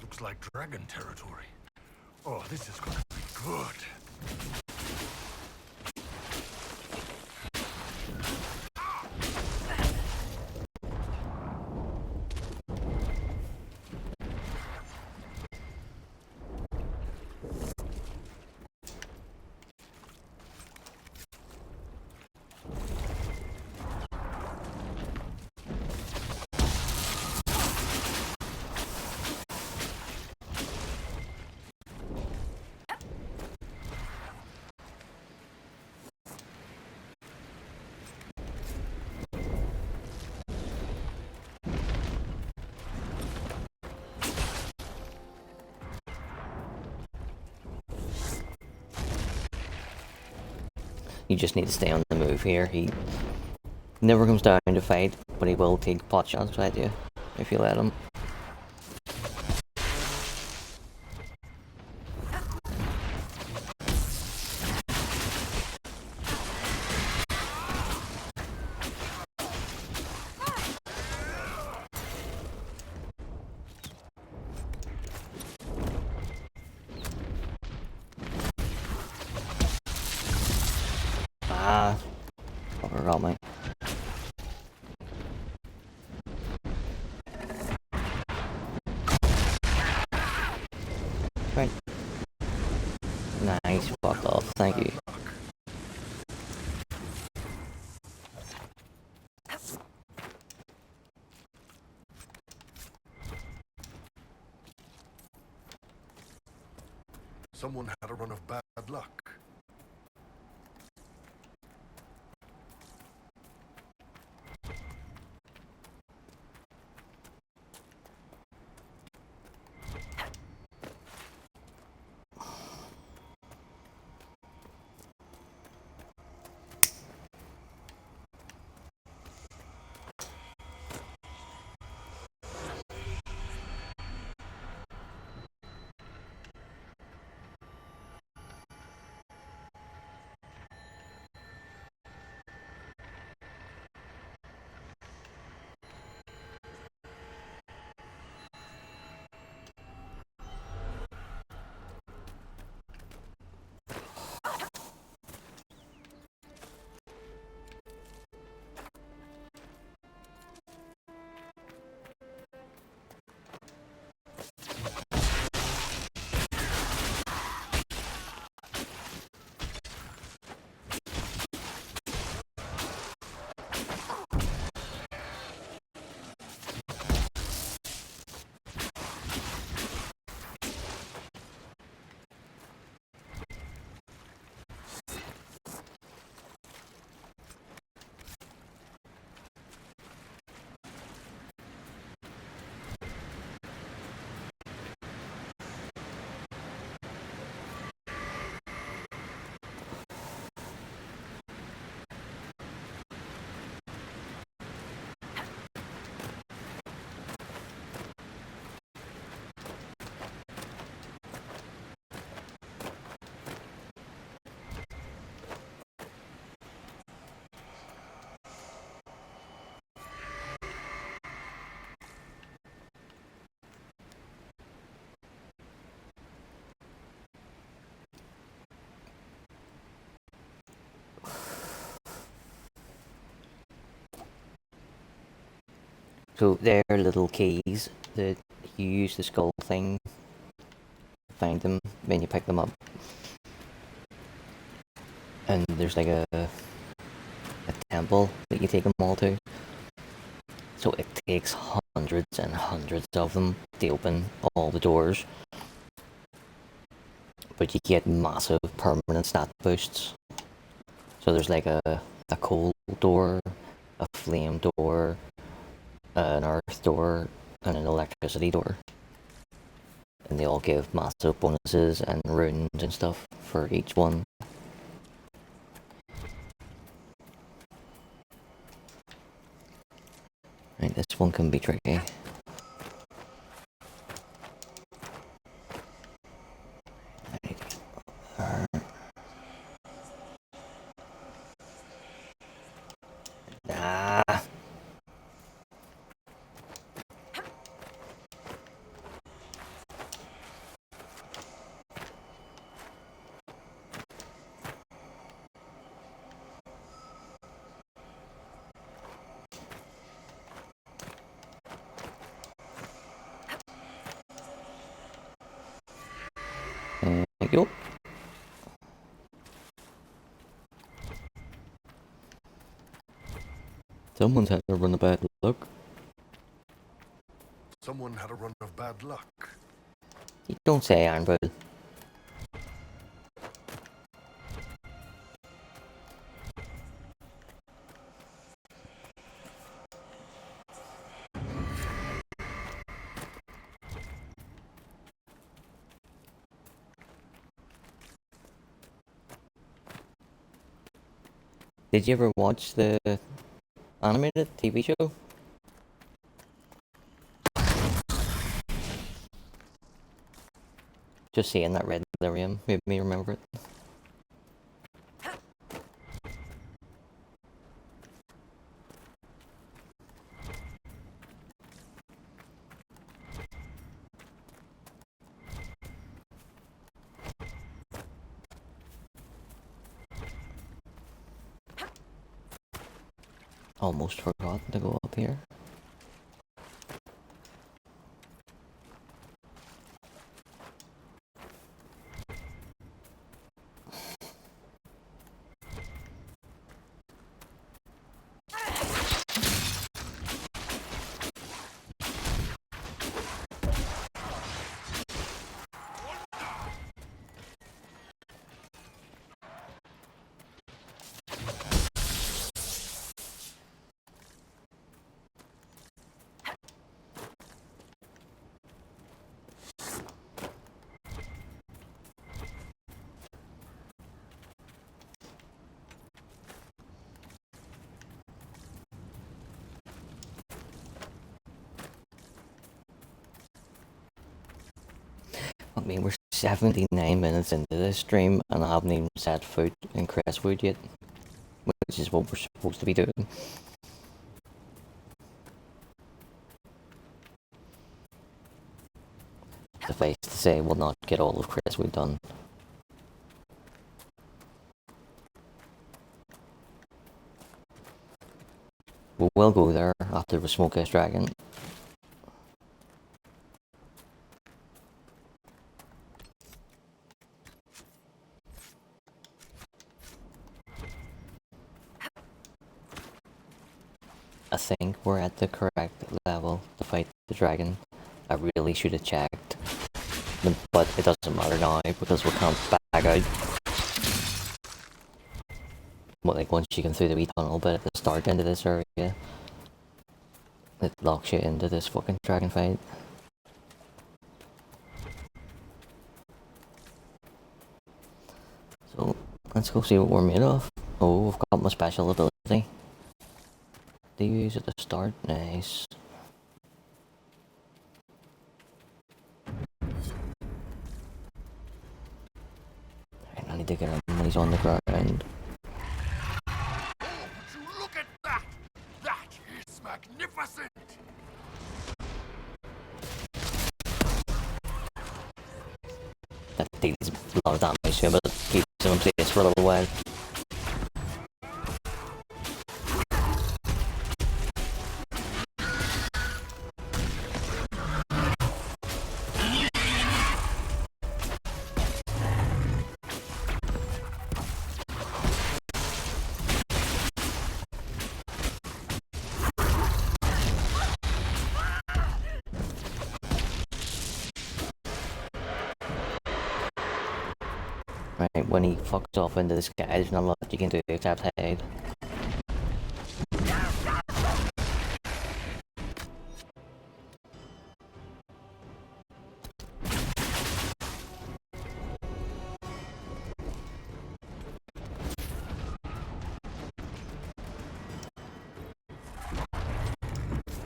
Looks like dragon territory. Oh, this is gonna be good. You just need to stay on the move here. He never comes down to fight, but he will take pot shots at you if you let him. Ah, fucker got me. Right. Nice, fucked off, thank you. Someone had a run of bad luck. So they're little keys that you use the skull thing to find them, then you pick them up. And there's like a temple that you take them all to. So it takes hundreds and hundreds of them to open all the doors. But you get massive permanent stat boosts. So there's like a cold door, a flame door, an earth door, and an electricity door. And they all give massive bonuses and runes and stuff for each one. Right, this one can be tricky. Ah. Thank you. Someone's had a run of bad luck. Someone had a run of bad luck. You don't say, Ironbird. Did you ever watch the animated TV show? Just seeing that red delirium made me remember it. Almost forgot to go up here. I mean, we're 79 minutes into this stream and I haven't even set foot in Crestwood yet, which is what we're supposed to be doing. Suffice to say, we'll not get all of Crestwood done. We will go there after we smoke this dragon. I think we're at the correct level to fight the dragon. I really should have checked. But it doesn't matter now because we can't back out. But like once you come through the wee tunnel bit at the start into this area, it locks you into this fucking dragon fight. So let's go see what we're made of. Oh, I've got my special ability. Do you use at the start? Nice. Right, I need to get him when he's on the ground. Oh, would you look at that? That is magnificent! That deals a lot of damage to him, but keeps him in place for a little while. Right, when he fucks off into the sky, there's not a lot you can do except hide.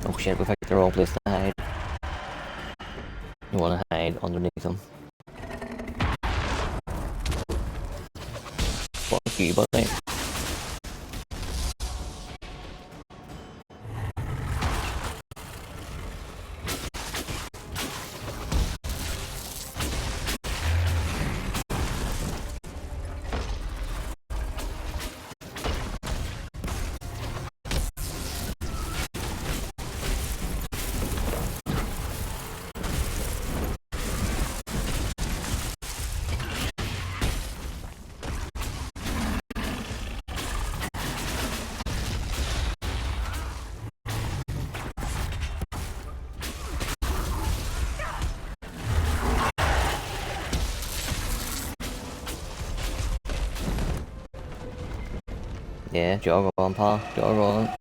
Oh shit, we picked the wrong place to hide. You wanna hide underneath them. Fuck you, buddy. Yeah, jog on, pal. Jog on.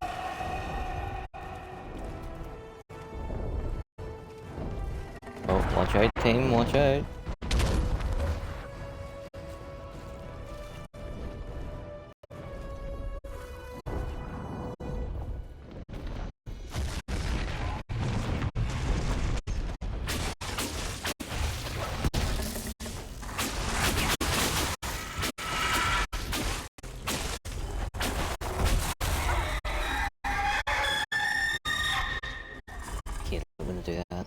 Oh, watch out, team. Watch out. Okay, I'm gonna do that.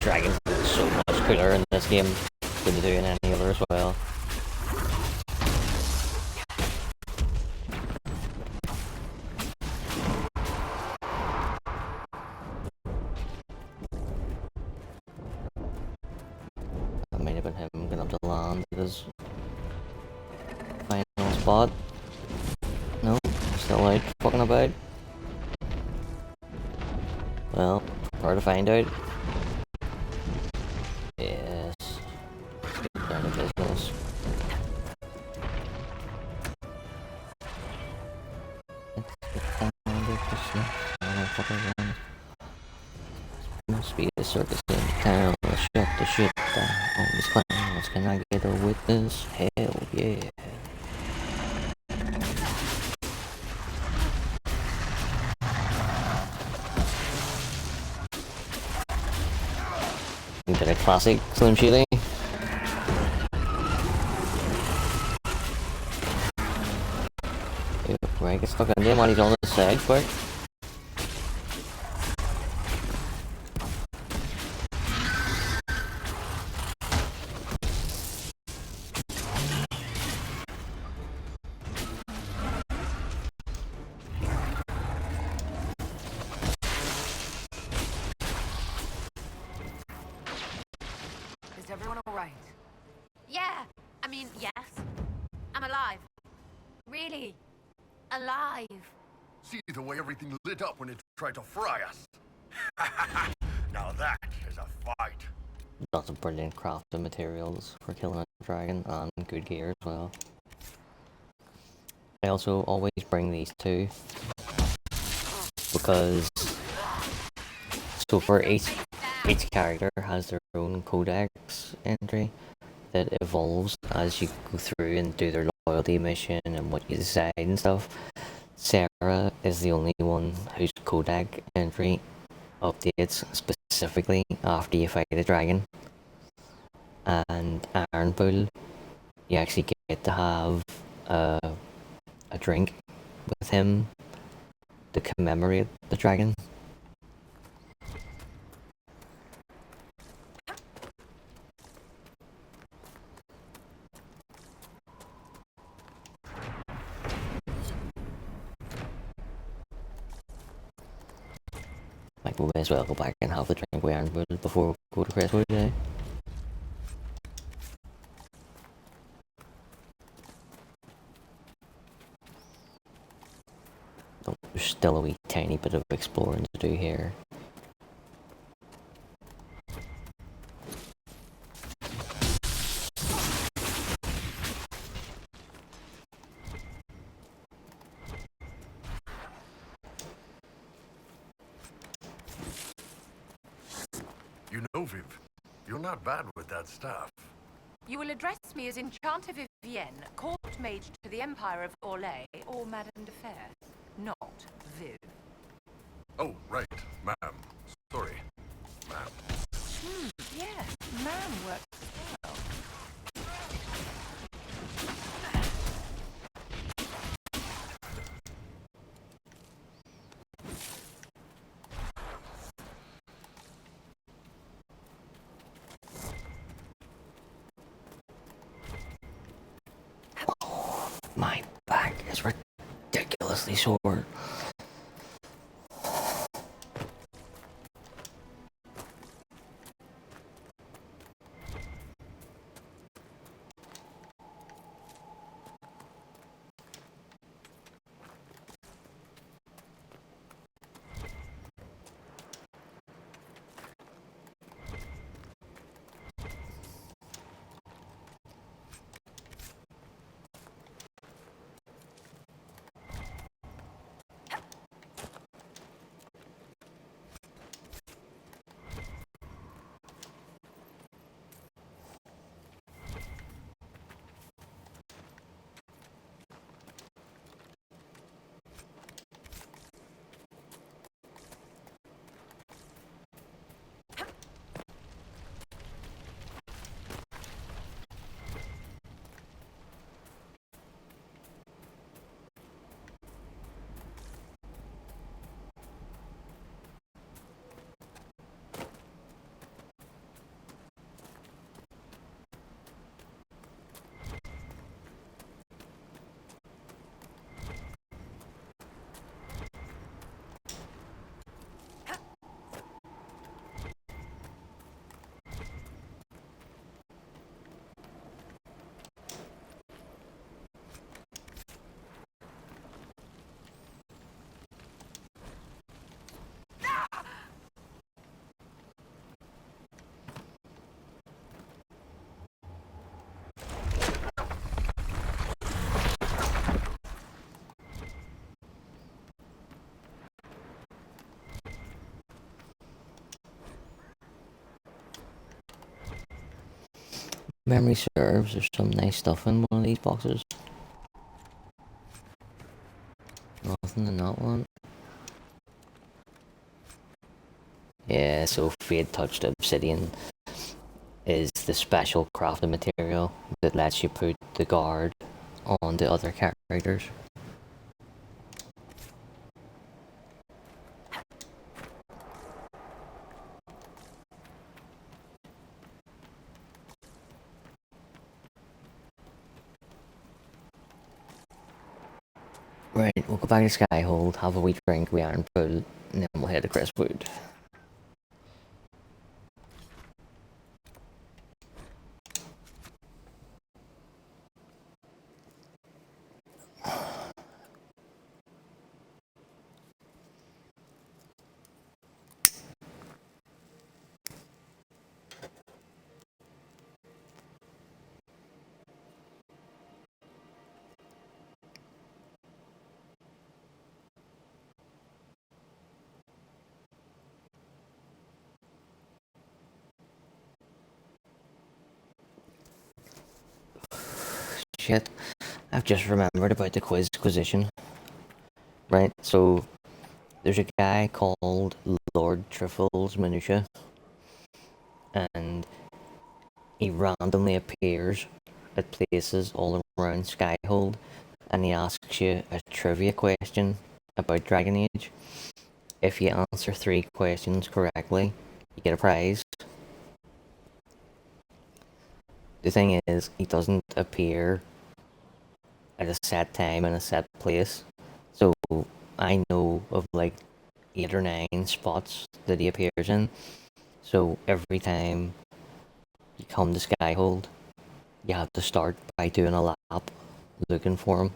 Dragons are so much cooler in this game than they do in any other as well. That might have been him getting up to land at his final spot. No, still out fucking about. Well, hard to find out. Yes. Let's get down to business. Let's get down to business. Oh, fucking run. Must be a circus in town. Let's shut the shit down. Oh, this clowns. Can I get a witness? Hell yeah. Is that a classic Slim Shady? Right, get stuck on him while he's on the side, quick. Is everyone alright? Yeah, I mean, yes. I'm alive. Really. Alive. See the way everything lit up when it tried to fry us. Now that is a fight. Lots of brilliant crafted materials for killing a dragon and good gear as well. I also always bring these two because so for each character has their own codex entry that evolves as you go through and do their loyalty mission and what you decide and stuff. Sarah is the only one whose codex entry updates specifically after you fight a dragon. and Ironpool, you actually get to have a drink with him to commemorate the dragon. Like, we may as well go back and have the drink with Ironpool before we go to Crestwood, eh? Oh, there's still a wee tiny bit of exploring to do here. You know, Viv, you're not bad with that stuff. You will address me as Enchanter Vivienne, court mage to the Empire of Orlais, or Madame de Fer, not Viv. Oh, right, ma'am. Sorry, ma'am. Yes, ma'am works well. My back is ridiculously sore. Memory serves, there's some nice stuff in one of these boxes. Nothing in that one. Yeah, so Fade Touched Obsidian is the special crafting material that lets you put the guard on the other characters. Right, we'll go back to Skyhold, have a wee drink with Ironpool, and then we'll head to Crestwood. Shit, I've just remembered about the Quizquisition. Right, so there's a guy called Lord Trifle's Minutia, and he randomly appears at places all around Skyhold, and he asks you a trivia question about Dragon Age. If you answer 3 questions correctly, you get a prize. The thing is, he doesn't appear at a set time and a set place. So I know of like 8 or 9 spots that he appears in. So every time you come to Skyhold, you have to start by doing a lap looking for him.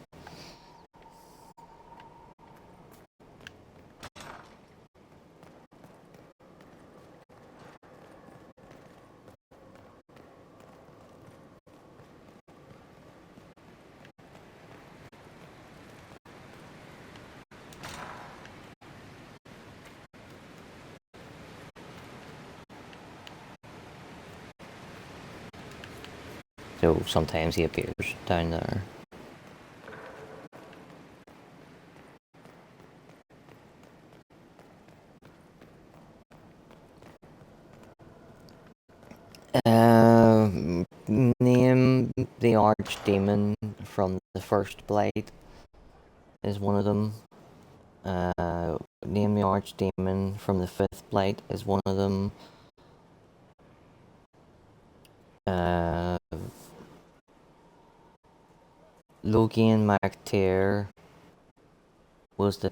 So sometimes he appears down there. Name the archdemon from the first Blight is one of them. Name the archdemon from the 5th Blight is one of them. Logian Mactair was the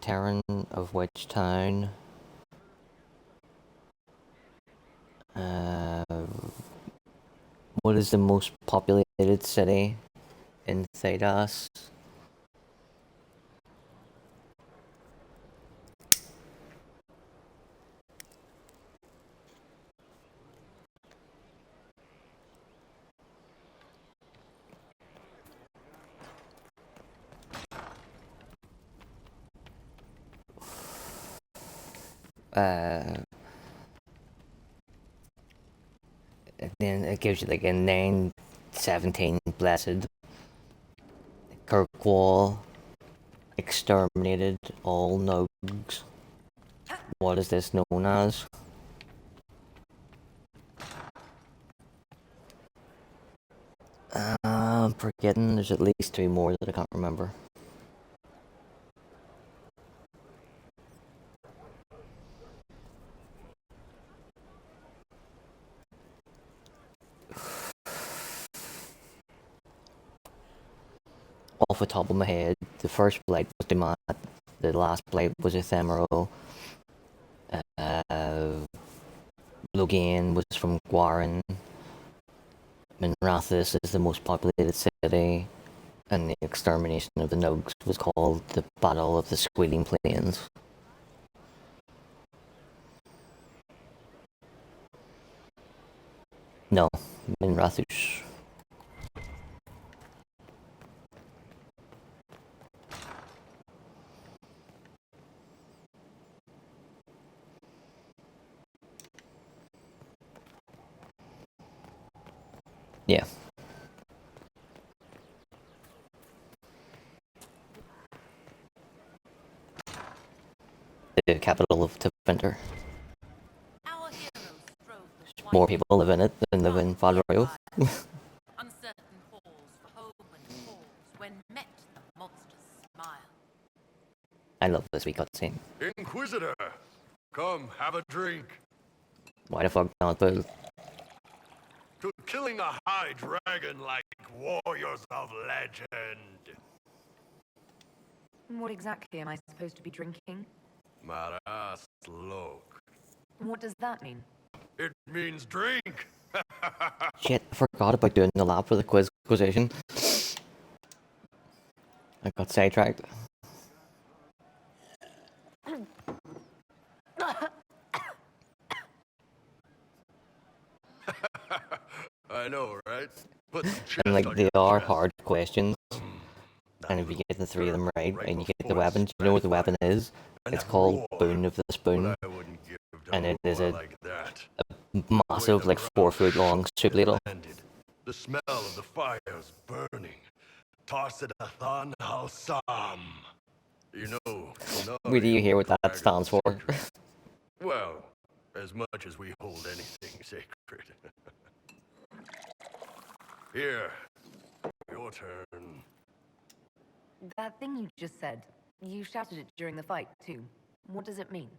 Terran of which town? What is the most populated city in Thedas? Then it gives you like a 917 blessed. Kirkwall exterminated all Nugs. What is this known as? I'm forgetting. There's at least 3 more that I can't remember. Off the top of my head, the first Blight was Demat, the last Blight was Ephemeral, Logain was from Guarin, Minrathis is the most populated city, and the extermination of the Nugs was called the Battle of the Squealing Plains. No, Minrathus. Yeah. The capital of Tevinter. More people live in it than live in Val Royal. Uncertain calls for hope and falls when met the monster's smile. I love this wee cutscene. Inquisitor, come have a drink. Why the fuck not, Bill? To killing a high dragon like warriors of legend. What exactly am I supposed to be drinking? Maras Lok. What does that mean? It means drink. Shit, I forgot about doing the lab for the Quizquisition. I got sidetracked. I know, right? Put And like, they are hard questions. And if you get the 3 of them right, and you get the weapon, do you know what the weapon is? It's called Boon of the Spoon. And it is a massive, like 4-foot long soup ladle. The smell of the fires burning. Tarsidathan Halsam. You know. Where do you hear what that stands for? Well, as much as we hold anything sacred. Here. Your turn. That thing you just said, you shouted it during the fight, too. What does it mean?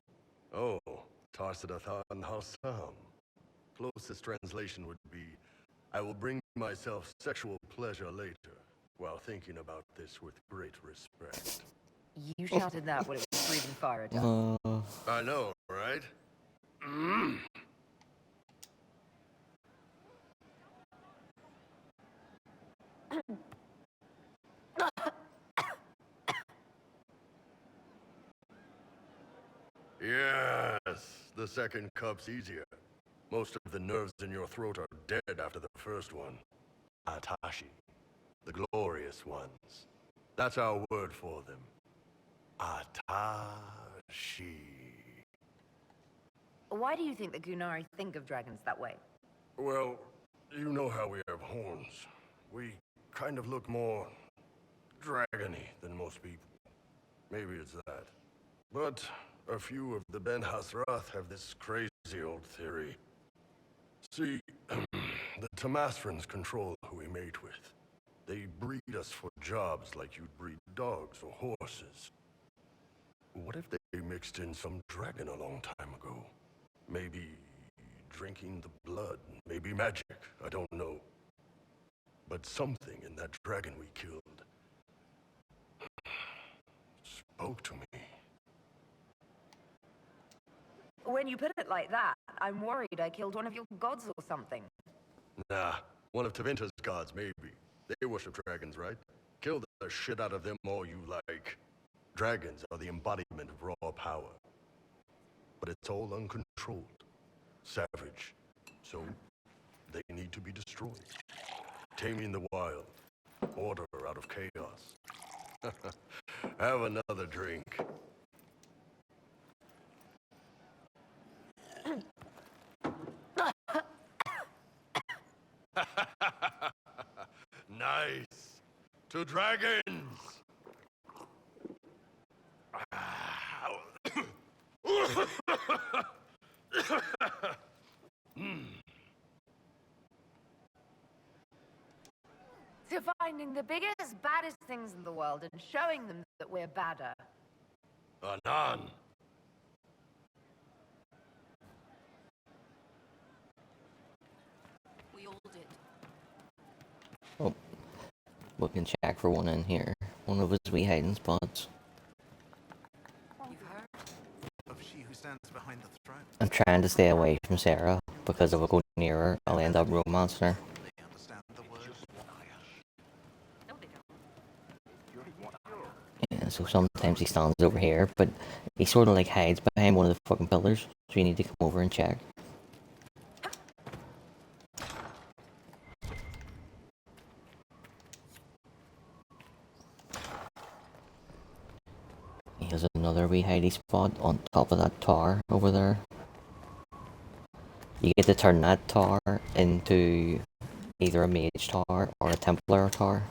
Oh, Tarsadathan Harsam. Closest translation would be, I will bring myself sexual pleasure later, while thinking about this with great respect. You shouted that when it was breathing fire at us. I know, right? Yes, the second cup's easier. Most of the nerves in your throat are dead after the first one. Atashi. The glorious ones. That's our word for them. Atashi. Why do you think the Gunari think of dragons that way? Well, you know how we have horns. We kind of look more dragony than most people. Maybe it's that. But a few of the Ben Hasrath have this crazy old theory. See, the Tamasrans control who we mate with. They breed us for jobs like you'd breed dogs or horses. What if they mixed in some dragon a long time ago? Maybe drinking the blood, maybe magic, I don't know. But something in that dragon we killed spoke to me. When you put it like that, I'm worried I killed one of your gods or something. Nah, one of Tevinter's gods, maybe. They worship dragons, right? Kill the shit out of them all you like. Dragons are the embodiment of raw power. But it's all uncontrolled. Savage. So, they need to be destroyed. Taming the wild. Order out of chaos. Have another drink. Nice. To dragons! To finding the biggest, baddest things in the world and showing them that we're badder. Anan. We all did. Oh, we can check for one in here. One of his wee hiding spots. You've heard? Of she who stands behind the throne. I'm trying to stay away from Sarah, because if I go near her, I'll end up romancing her. They understand the word. No, they don't. Yeah, so sometimes he stands over here, but he sort of like hides behind one of the fucking pillars, so you need to come over and check. Here's another wee hidey spot on top of that tower over there. You get to turn that tower into either a mage tower or a Templar tower.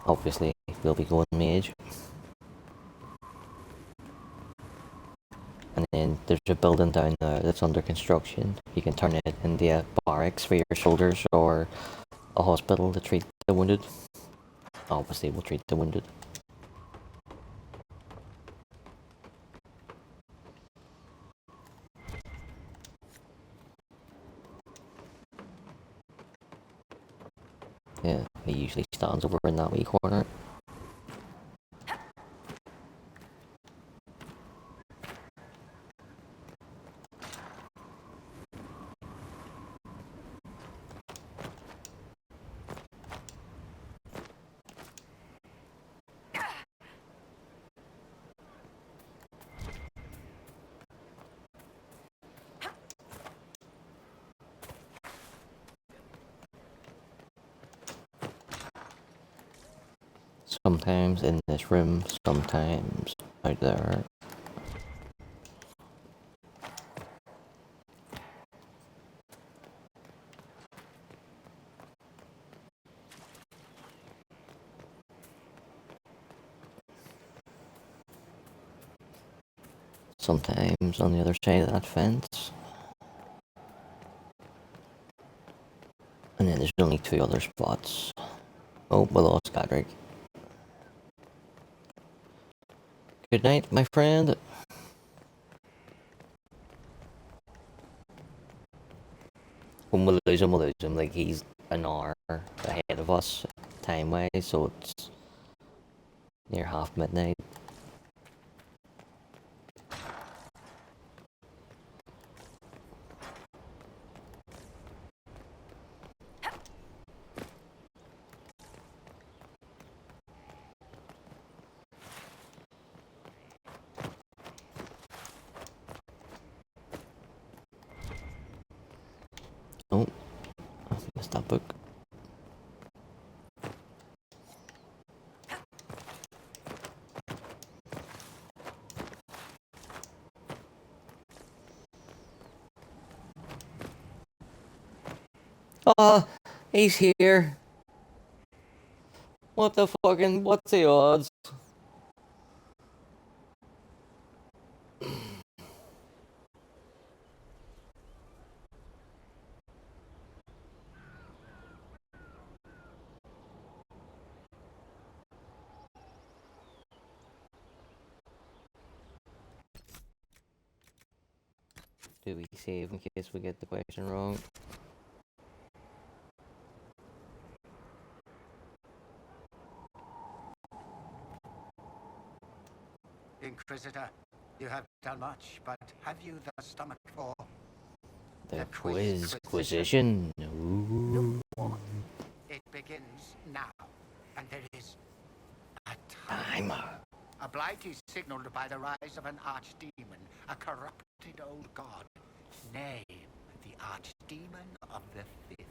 Obviously, we'll be going mage. And then there's a building down there that's under construction. You can turn it into a barracks for your soldiers or a hospital to treat the wounded. Obviously, we'll treat the wounded. Yeah, he usually stands over in that wee corner. Sometimes in this room, sometimes out there. sometimes on the other side of that fence. And then there's only 2 other spots. Oh, we lost Godric. Good night, my friend. When we lose him, like, he's an hour ahead of us, time-wise, so it's near half midnight. Oh, I missed that book. Oh, he's here. What's the odds? Do we save in case we get the question wrong? Inquisitor, you have done much, but have you the stomach for The Quizquisition. Ooh. It begins now, and there is a Timer. A blight is signaled by the rise of an archdemon, a corrupted old god. Name the archdemon of the 5th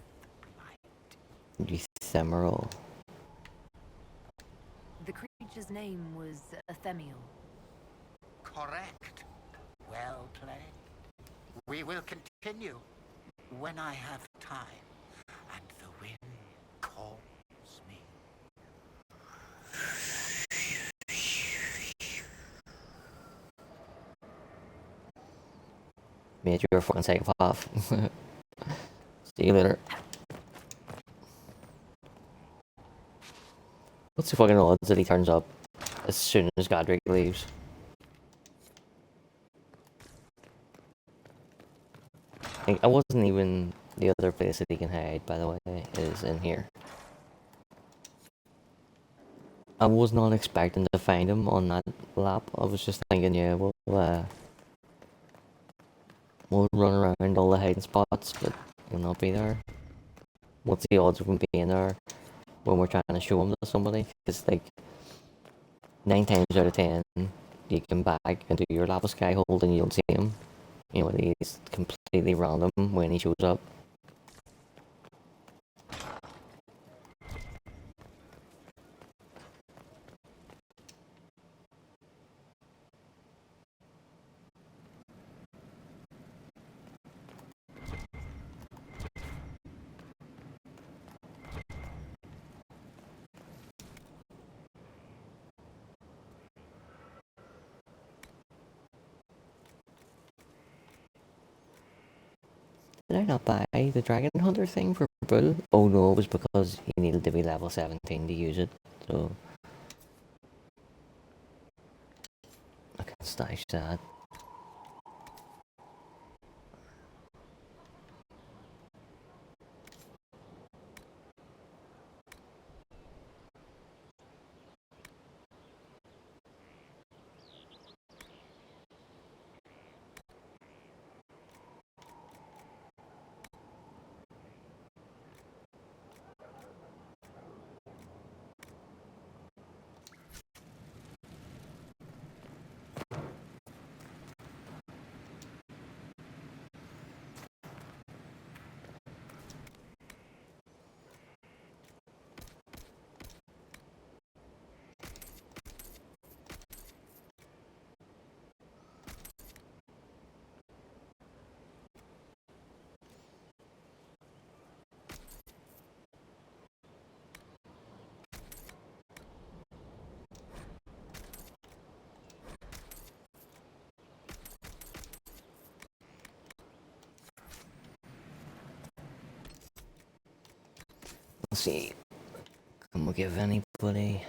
blight. Ephemeral. The creature's name was Ethemiel. Correct. Well played. We will continue when I have time, and the wind calls me. Made you a fucking psychopath. See you later. What's the fucking odds that he turns up as soon as Godric leaves? I wasn't even the other place that he can hide, by the way, is in here. I was not expecting to find him on that lap. I was just thinking, yeah, we'll run around all the hiding spots, but he'll not be there. What's the odds of him being there when we're trying to show him to somebody? Because, like, 9 times out of 10, you come back and do your lap of Skyhold and you don't see him. You know, he's completely random when he shows up. Did I not buy the Dragon Hunter thing for Bull? Oh no, it was because he needed to be level 17 to use it, so I can stash that. Let's see. Can we give anybody?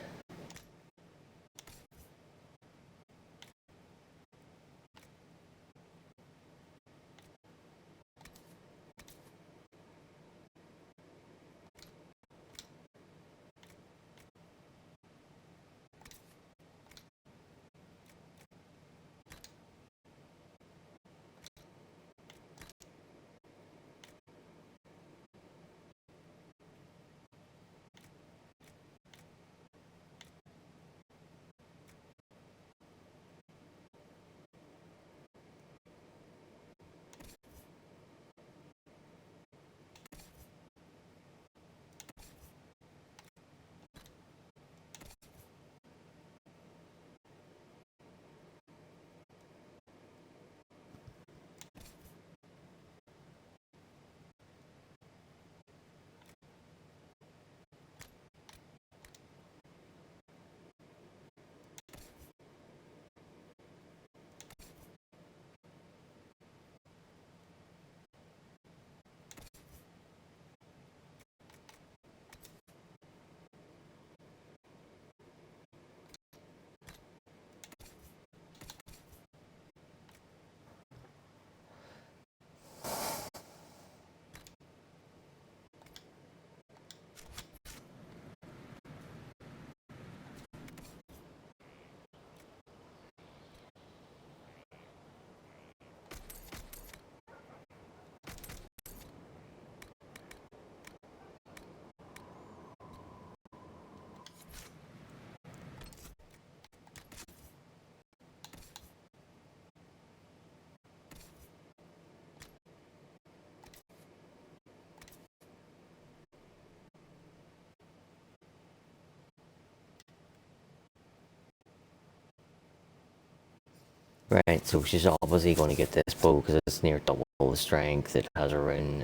Right, so she's obviously going to get this bow because it's near double the strength. It has a rune.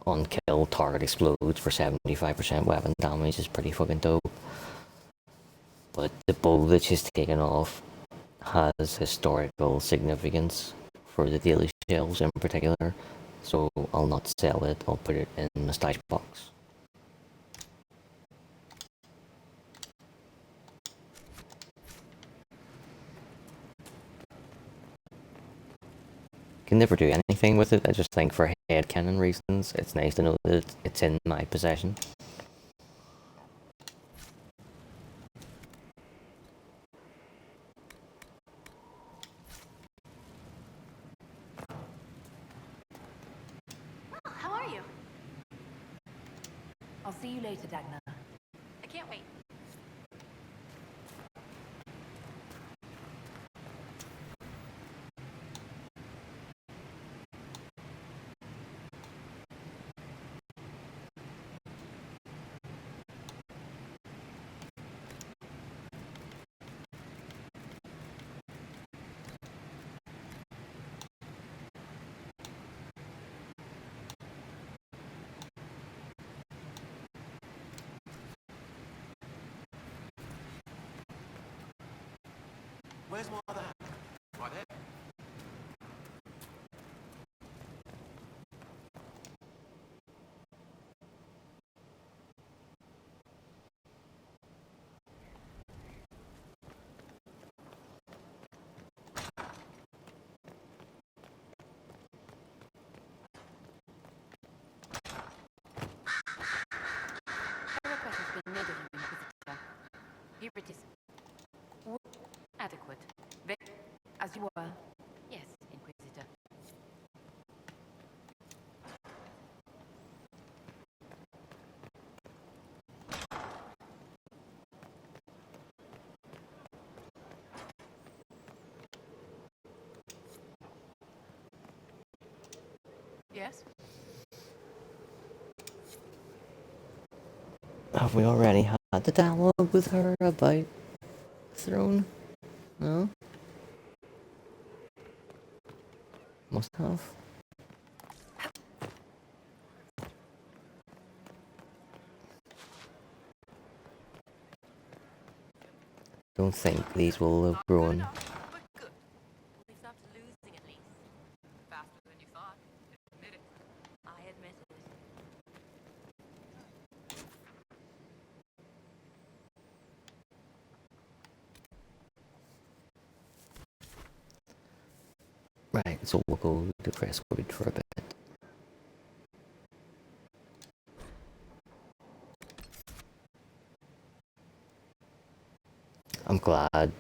On kill, target explodes for 75% weapon damage is pretty fucking dope. But the bow that she's taken off has historical significance for the daily shelves in particular. So I'll not sell it, I'll put it in the stash box. Can never do anything with it. I just think for headcanon reasons, it's nice to know that it's in my possession. Well, how are you? I'll see you later, Dagna. I can't wait. Where's my other hand? Right there. A request has been made of you, Inquisitor. Here it is. Adequate. As you were. Yes, Inquisitor. Yes? Have we already had the dialogue with her about throne? No? Must have. Don't think these will have grown. But good. They stopped losing at least. Faster than you thought. Admit it. I admit it. Right, so we'll go to Crestwood for a bit. I'm glad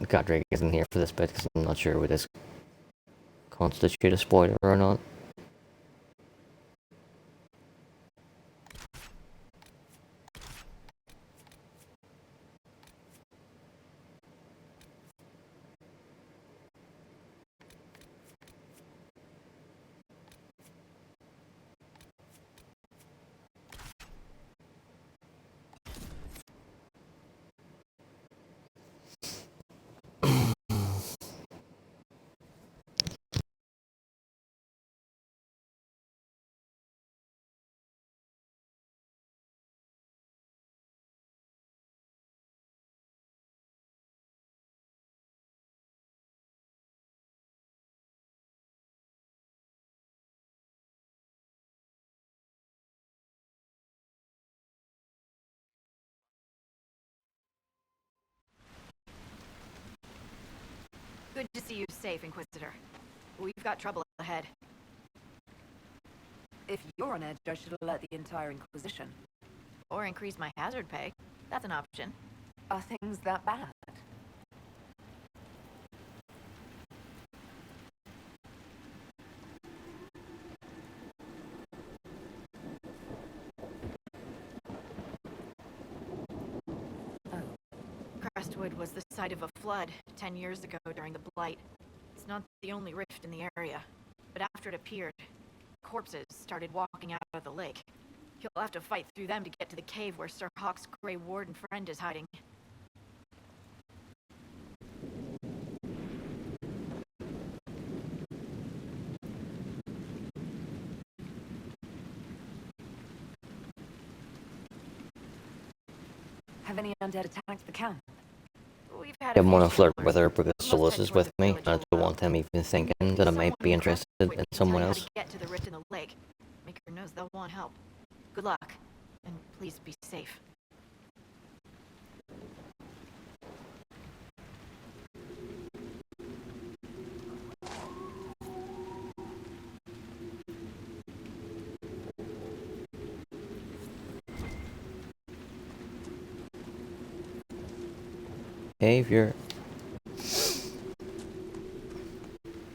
Godric isn't here for this bit because I'm not sure would this constitute a spoiler or not. Good to see you safe, Inquisitor. We've got trouble ahead. If you're on edge, I should alert the entire Inquisition. Or increase my hazard pay. That's an option. Are things that bad? Crestwood was the site of a flood 10 years ago during the Blight. It's not the only rift in the area, but after it appeared, corpses started walking out of the lake. You'll have to fight through them to get to the cave where Sir Hawk's Grey Warden friend is hiding. Have any undead attacked the camp? We've had I a didn't few want to flirt stragglers. with her because Most Solus head is toward with the me, village and I don't alone. want him even thinking that I might be interested in someone Tell you how else. to get to the rift in the lake. Maker knows they'll want help. Good luck, and please be safe. Behavior. So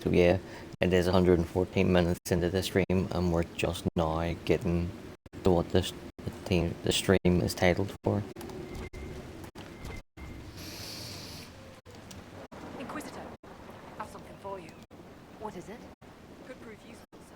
yeah, it is 114 minutes into the stream, and we're just now getting to what the stream is titled for. Inquisitor, I have something for you. What is it? Could prove useful, sir.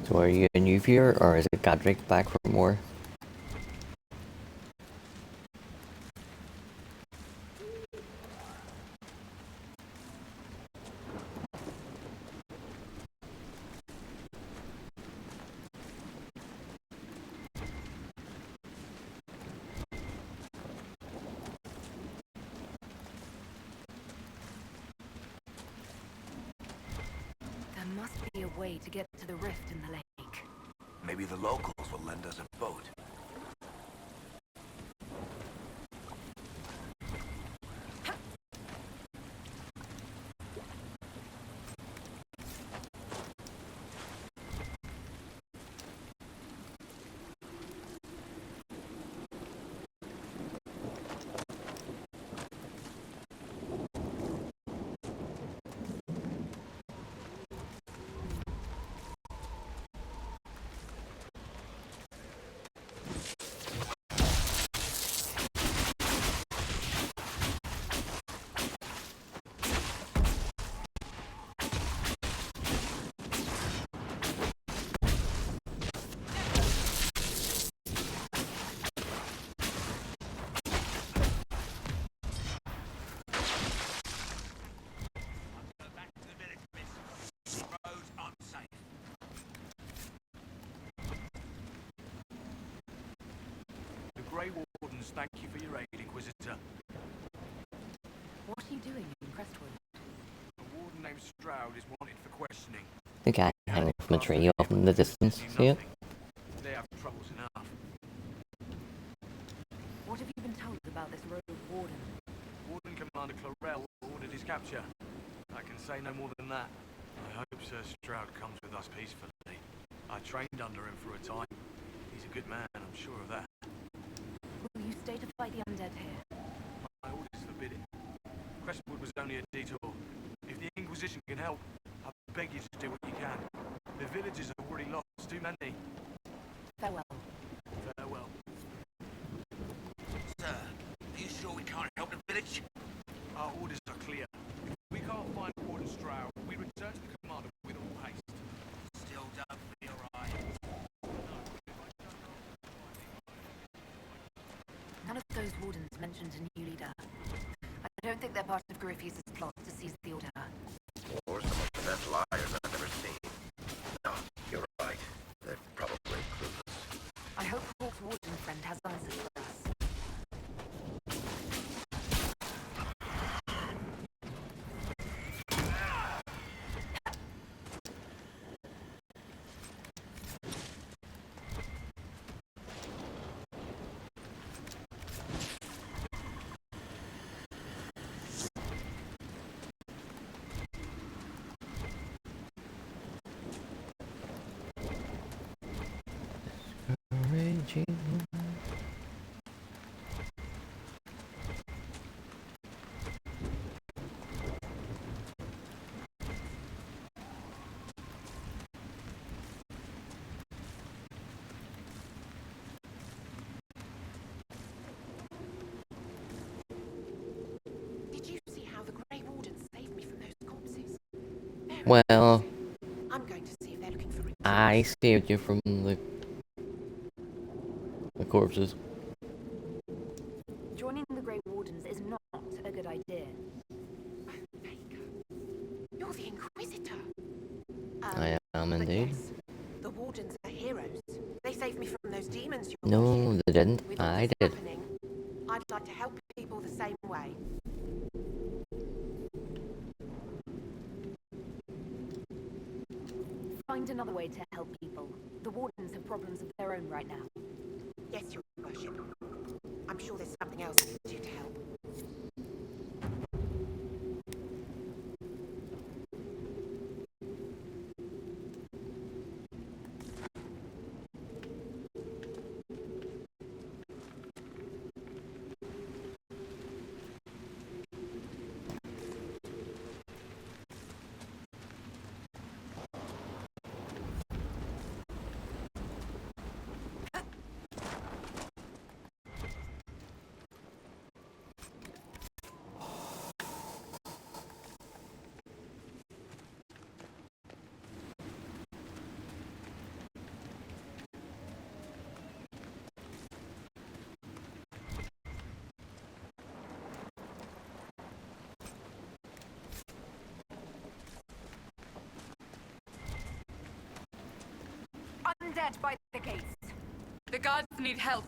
So are you a new viewer, or is it Godric back for more? There must be a way to get to the rift in the lake. Maybe the locals will lend us a boat. thank you for your aid, Inquisitor. What are you doing in Crestwood? A warden named Stroud is wanted for questioning. The guy hanging from a tree off in the distance. See it? They have troubles enough. What have you been told about this rogue warden? Warden Commander Clarell ordered his capture. I can say no more than that. I hope Sir Stroud comes with us peacefully. I trained under him for a time. He's a good man, I'm sure of that. Will you stay to fight the undead here? My orders forbid it. Crestwood was only a detour. If the Inquisition can help, I beg you to do what you can. The villagers have already lost too many. Farewell. Farewell. Sir, are you sure we can't help the village? Our orders are clear. If we can't find Warden Stroud, we return to the commander with all haste. Still don't feel right. None of those wardens mentioned a new leader. I don't think they're part of Corypheus' plot to seize the Order. Or some of the best liars I've ever seen. No, you're right. They're probably clueless. I hope Hawk's warden friend has answers for us. Raging. Did you see how the Grey Warden saved me from those corpses? Very Well, impressive. I'm going to see if they're looking for it. I saved you from the corpses. Joining the Grey Wardens is not a good idea. You're the Inquisitor. I am But indeed. yes, the Wardens are heroes. They saved me from those demons you No, they didn't. With all I this did. happening, I'd like to help people the same way. Find another way to help people. The Wardens have problems of their own right now. Yes, Your Worship. I'm sure there's something else I can do to help. Undead by the gates. The guards need help.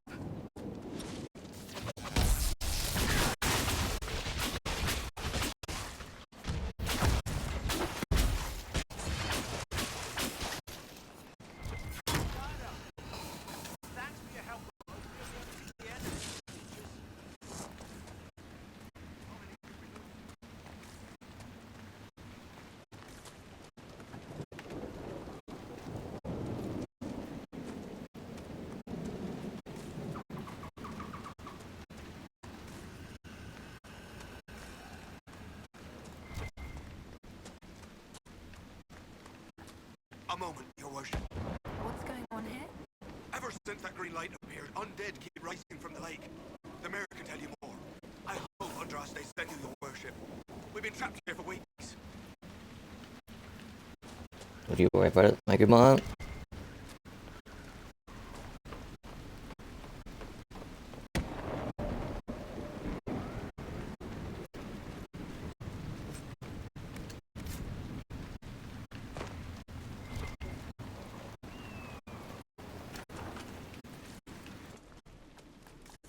A moment, Your Worship. What's going on here? Ever since that green light appeared, undead keep rising from the lake. The mayor can tell you more. I hope Andraste sent you, Your Worship. We've been trapped here for weeks. Would you worry about it, my good man?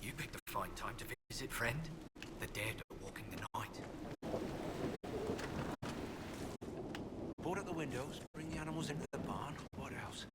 You picked a fight. right time to visit, friend. The dead are walking the night. Board up the windows, bring the animals into the barn. What else?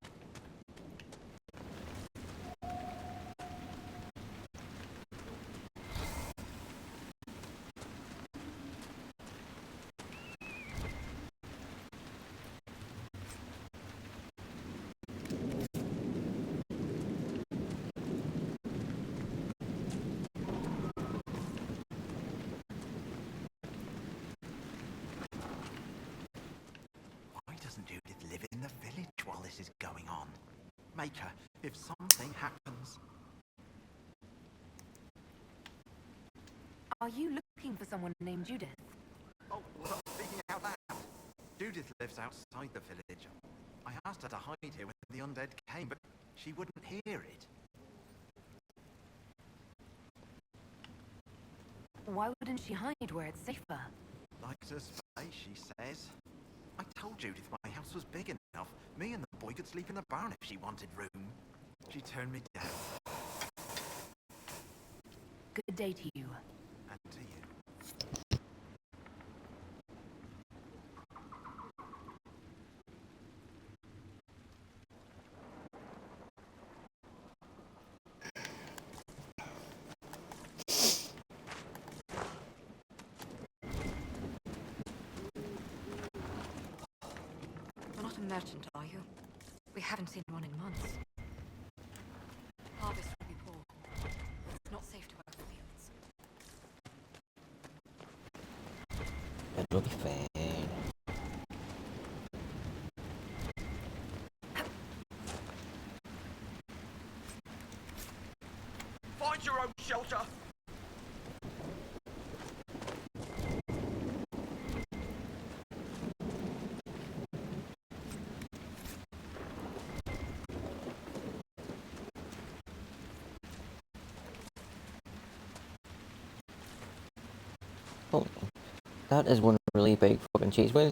Why doesn't Judith live in the village while this is going on? Make her, if something happens. Are you looking for someone named Judith? Oh, well, speaking out loud. Judith lives outside the village. I asked her to hide here when the undead came, but she wouldn't hear it. Why wouldn't she hide where it's safer? Likes her space, she says. I told Judith my house was big enough. Me and the boy could sleep in the barn if she wanted room. She turned me down. Good day to you. And to you. You're not a merchant, are you? We haven't seen one in months. Harvest will be poor. It's not safe to work the fields. It'll be fine. Find your own shelter. Oh, that is one really big fucking cheese wheel.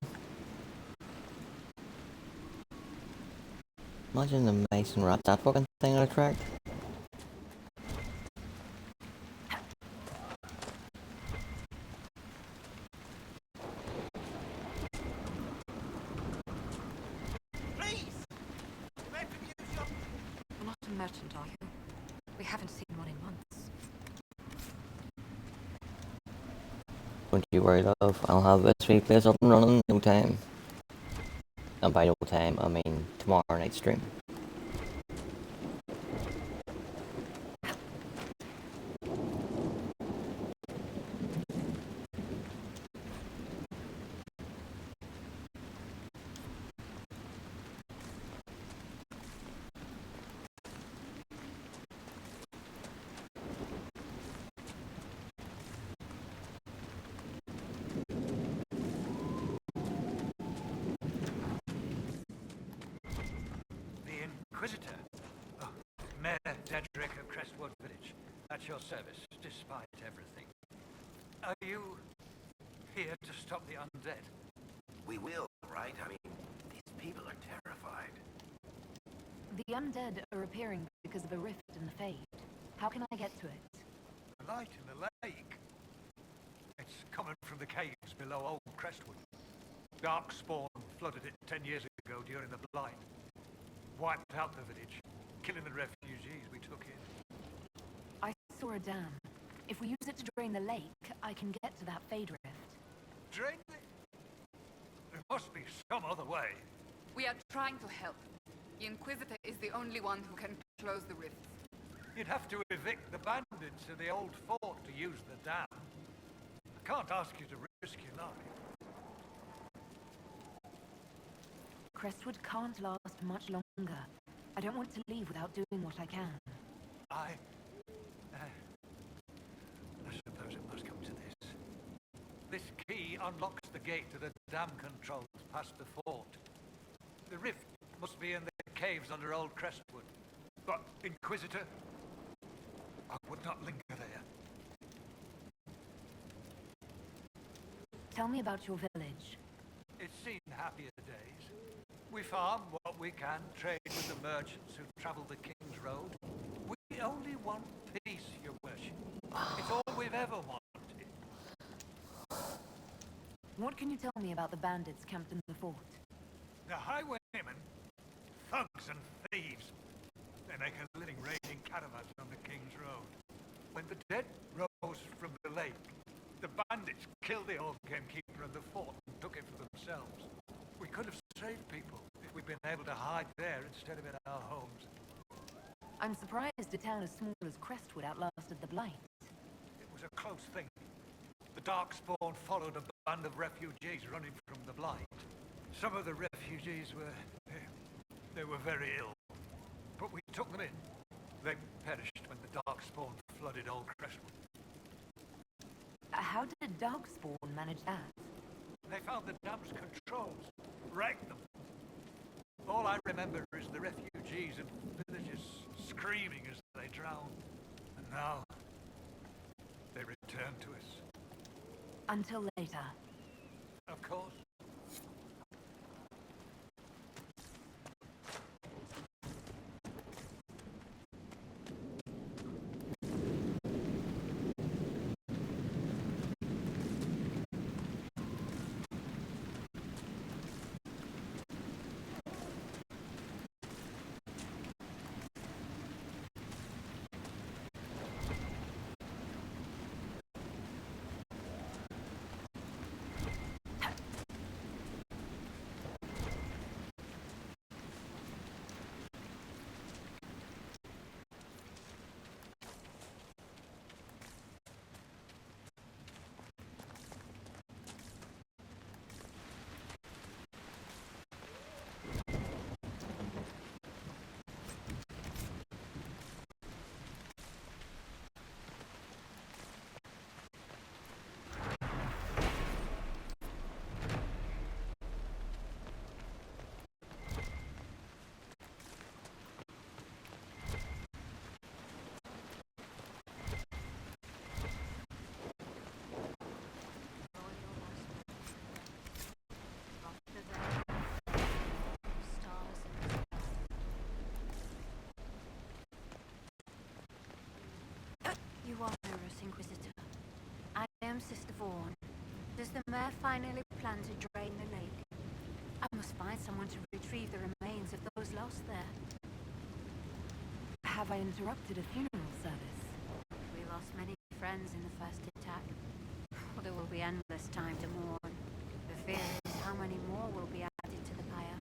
Imagine the mice and rats that fucking thing would attract. You're not a merchant, are you? We haven't seen one in months. Don't you worry, love. I'll have this wee place up and running in no time. And by no time, I mean tomorrow night's stream. The Inquisitor? Oh, Mayor Dedrick of Crestwood Village. At your service, despite everything. Are you here to stop the undead? We will, right? I mean, these people are terrified. The undead are appearing because of a rift in the Fade. How can I get to it? A light in the lake. It's coming from the caves below Old Crestwood. Darkspawn flooded it 10 years ago during the Blight. Wiped out the village, killing the refugees we took in. I saw a dam. If we use it to drain the lake, I can get to that Fade rift. Drain it? There must be some other way. We are trying to help. The Inquisitor is the only one who can close the rifts. You'd have to evict the bandits to the old fort to use the dam. I can't ask you to risk your life. Crestwood can't last much longer. I don't want to leave without doing what I can. I suppose it must come to this. This key unlocks the gate to the dam controls past the fort. The rift must be in the caves under Old Crestwood. But, Inquisitor, I would not linger there. Tell me about your village. It's seen happier days. We farm what we can, trade with the merchants who travel the King's Road. We only want peace, your worship. It's all we've ever wanted. What can you tell me about the bandits camped in the fort? The highwaymen, thugs and thieves. They make a living raiding caravans on the King's Road. When the dead rose from the lake, the bandits killed the old gamekeeper of the fort and took it for themselves. We could have saved people if we'd been able to hide there instead of in our homes. I'm surprised a town as small as Crestwood outlasted the Blight. It was a close thing. The Darkspawn followed a band of refugees running from the Blight. Some of the refugees they were very ill. But we took them in. They perished when the Darkspawn flooded old Crestwood. How did Darkspawn manage that? They found the dam's controls, wrecked them. All I remember is the refugees and villagers screaming as they drowned. And now, they return to us. Until later. Of course. You are Horus, Inquisitor. I am Sister Vaughan. Does the mayor finally plan to drain the lake? I must find someone to retrieve the remains of those lost there. Have I interrupted a funeral service? We lost many friends in the first attack. There will be endless time to mourn. The fear is how many more will be added to the pyre.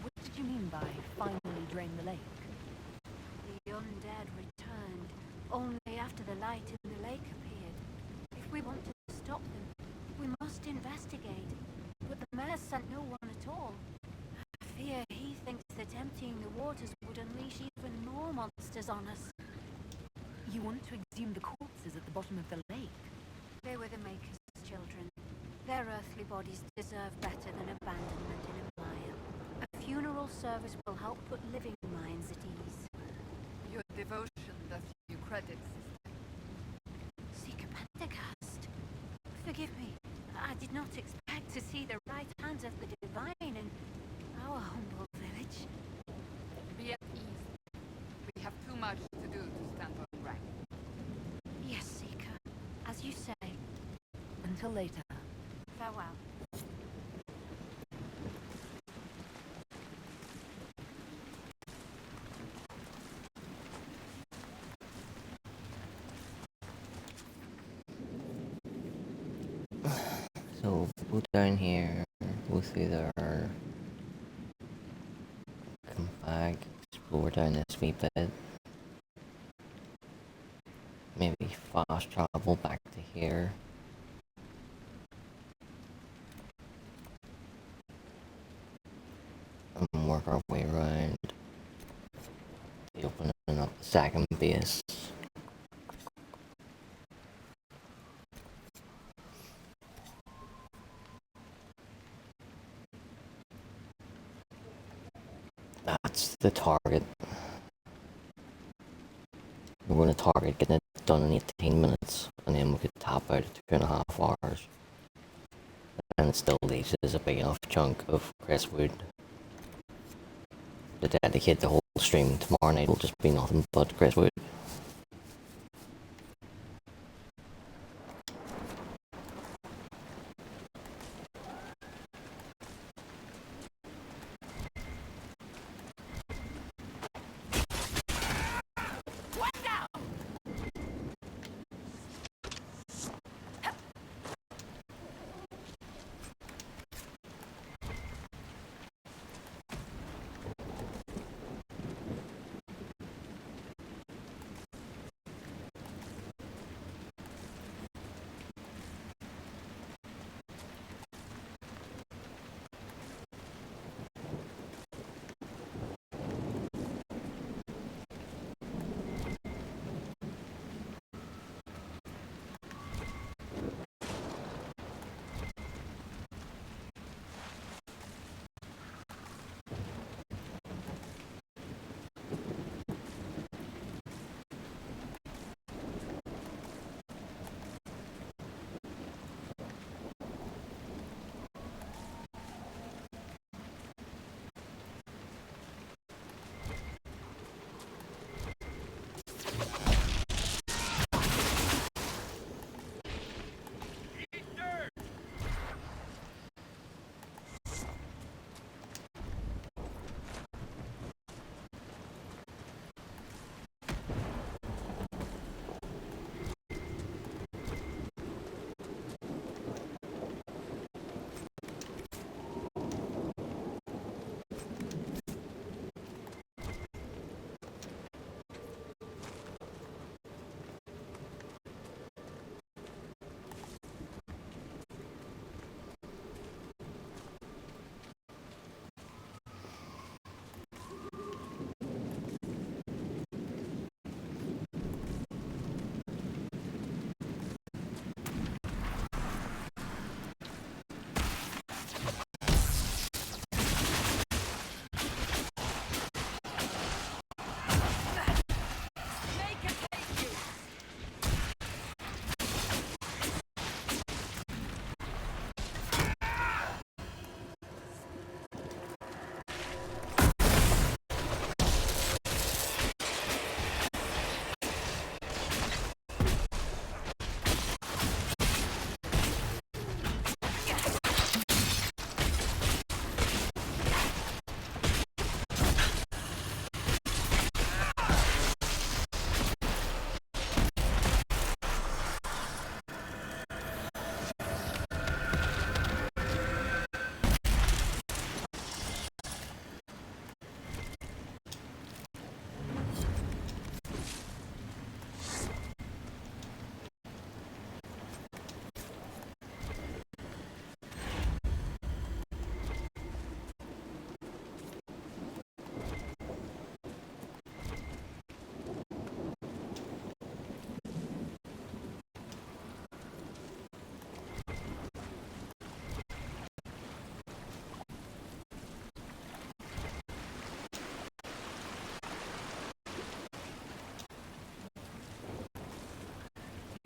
What did you mean by finally drain the lake? The undead returned only after the light in the lake appeared. If we want to stop them, we must investigate. But the mayor sent no one at all. I fear he thinks that emptying the waters would unleash even more monsters on us. You want to exhume the corpses at the bottom of the lake? They were the Maker's children. Their earthly bodies deserve better than abandonment in a mire. A funeral service will help put living minds at ease. Your devotion does you credit, Seeker Pentecost. Forgive me. I did not expect to see the right hand of the divine in our humble village. Be at ease. We have too much to do to stand on rank. Yes, Seeker. As you say. Until later. Farewell. So we'll go down here, we'll see there, come back, explore down this wee bit, maybe fast travel back to here. And work our way around to opening up the second base. That's the target. We're going to target getting it done in 18 minutes, and then we could top out at 2.5 hours. And it still leaves us a big enough chunk of Crestwood to dedicate the whole stream tomorrow night will just be nothing but Crestwood.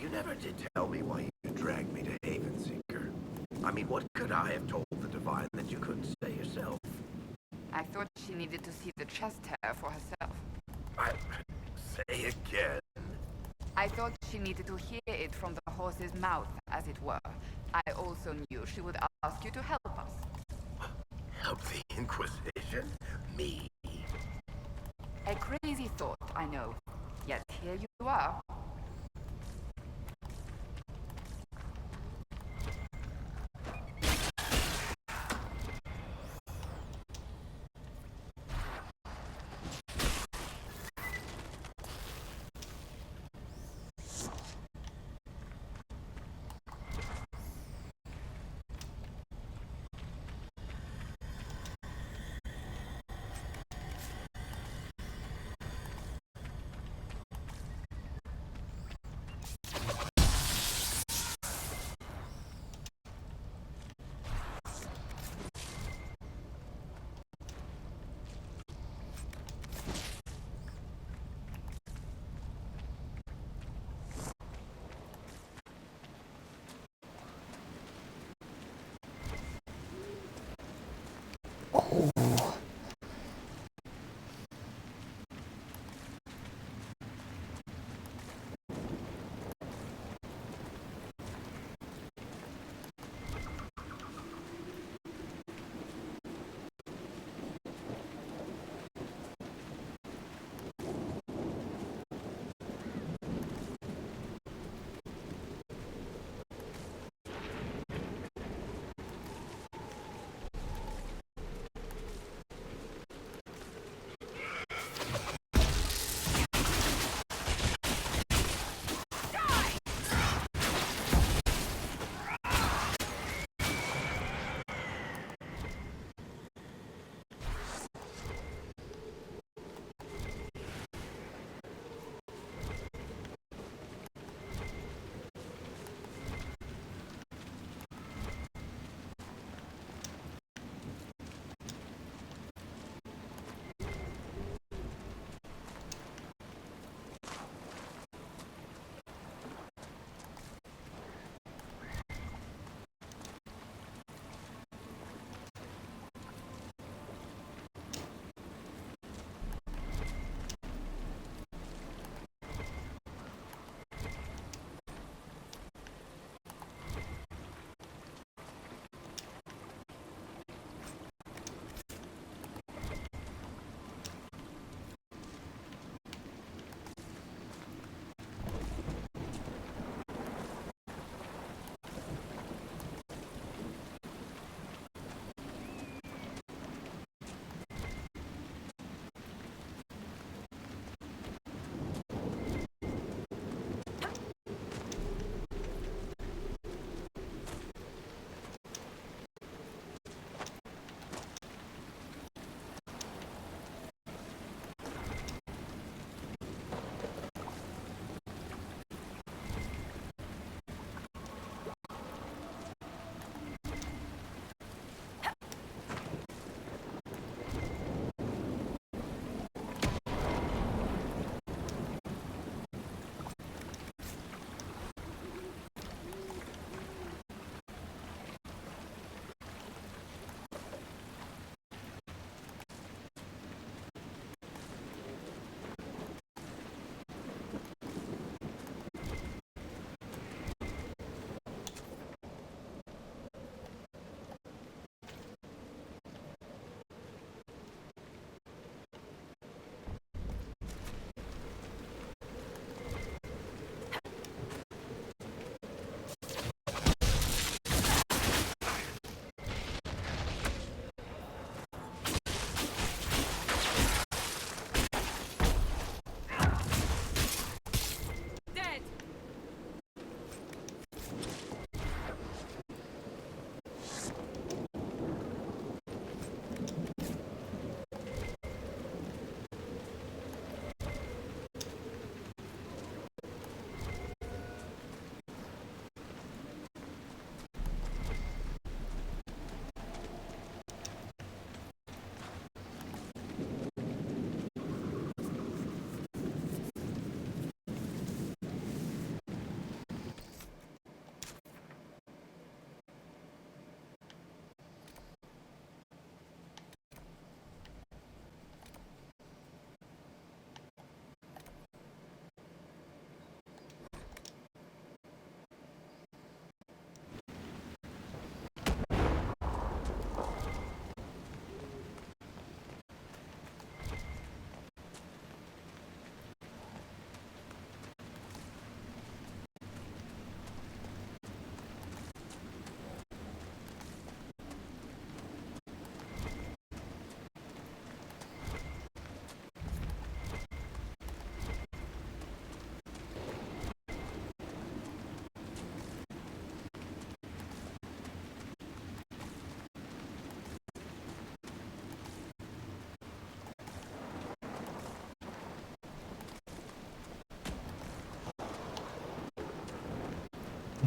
You never did tell me why you dragged me to Havenseeker. I mean, what could I have told the Divine that you couldn't say yourself? I thought she needed to see the chest hair for herself. Say again. I thought she needed to hear it from the horse's mouth, as it were. I also knew she would ask you to help us. Help the Inquisition? Me? A crazy thought, I know. Yet here you are.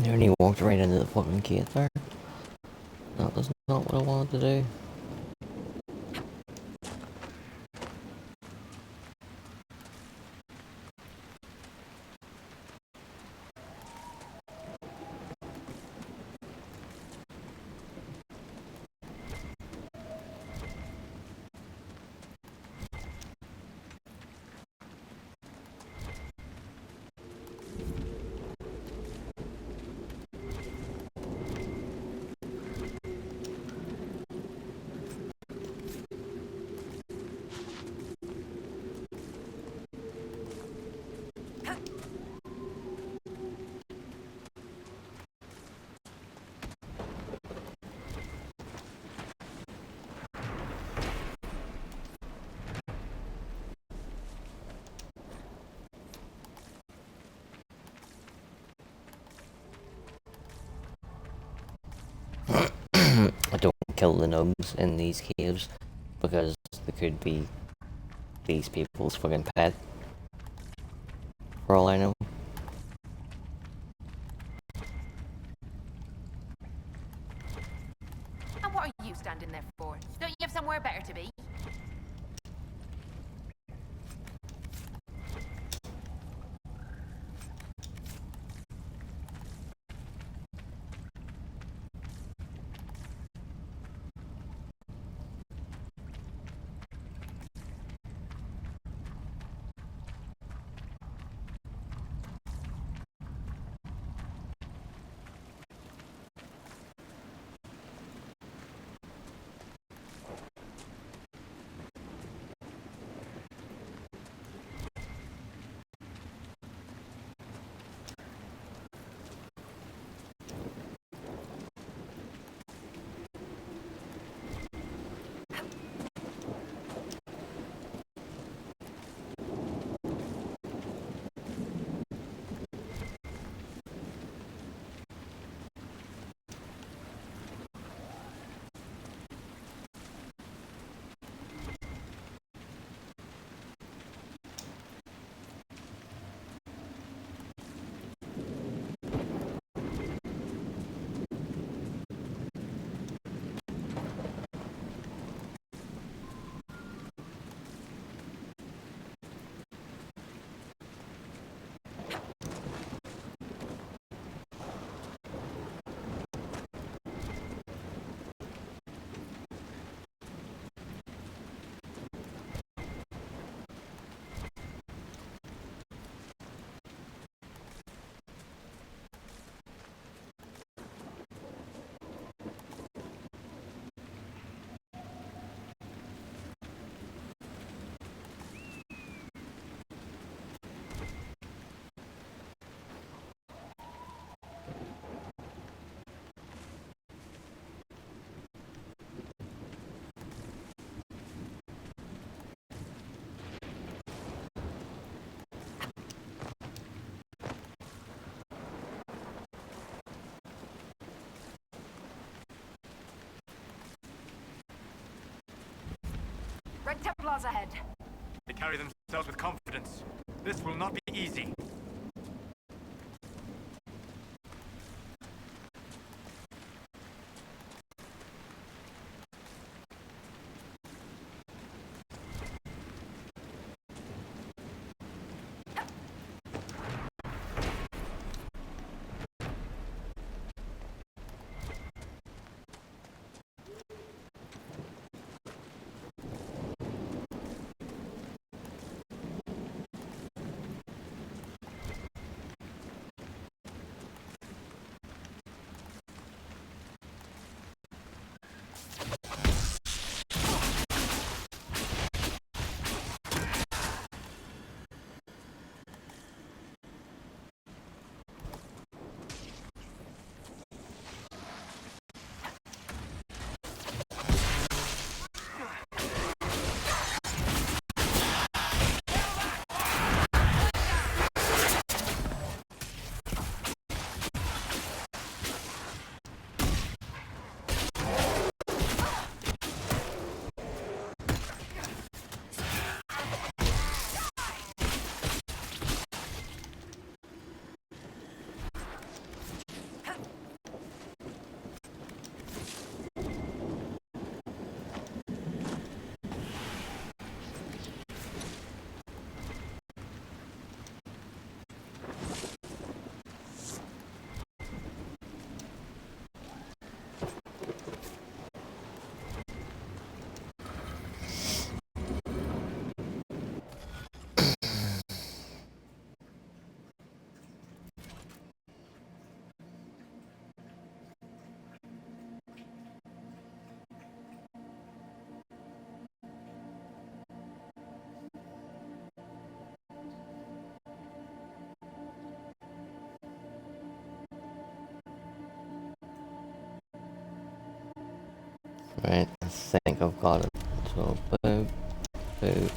And he walked right into the fucking gate there. That was not what I wanted to do. I don't kill the nubs in these caves because they could be these people's fucking pet. For all I know. And what are you standing there for? Don't you have somewhere better to be? Red Templars ahead. They carry themselves with confidence. This will not be easy. Right, I think I've got it. So, boop, boop.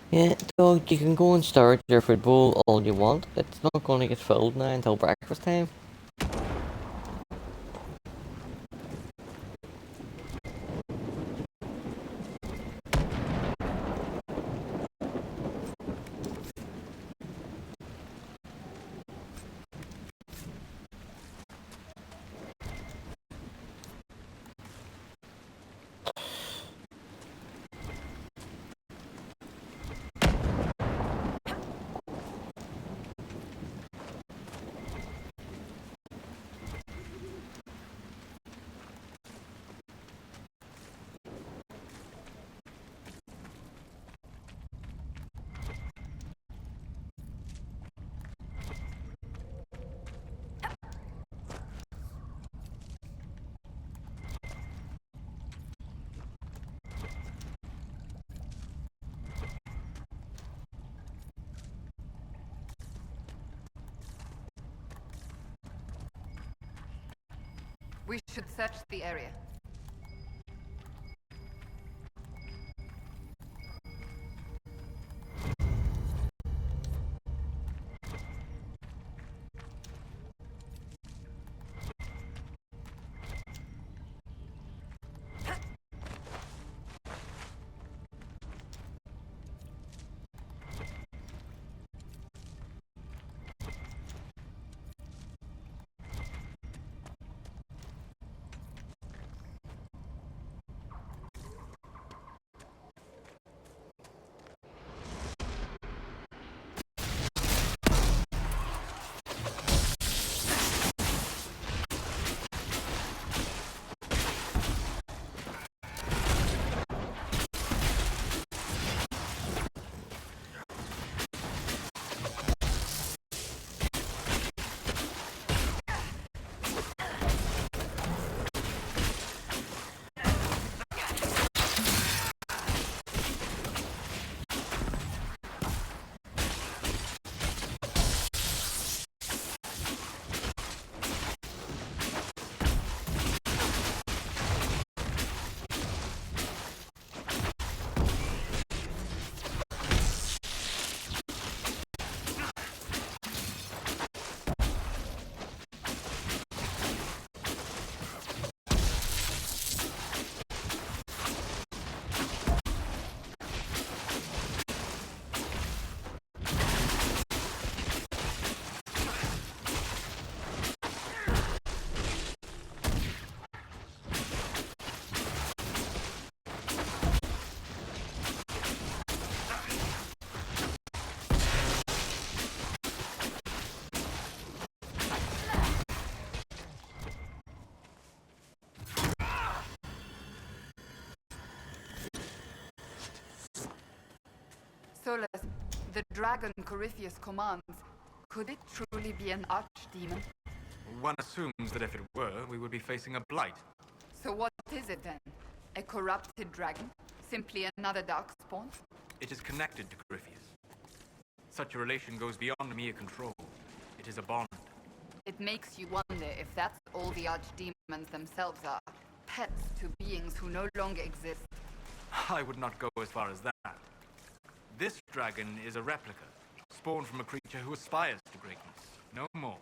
Yeah, so you can go and stare at your food bowl all you want. It's not going to get filled now until breakfast time. We should search the area. Solus, the dragon Corypheus commands, could it truly be an archdemon? One assumes that if it were, we would be facing a blight. So what is it then? A corrupted dragon? Simply another darkspawn? It is connected to Corypheus. Such a relation goes beyond mere control. It is a bond. It makes you wonder if that's all the archdemons themselves are. Pets to beings who no longer exist. I would not go as far as that. This dragon is a replica, spawned from a creature who aspires to greatness. No more.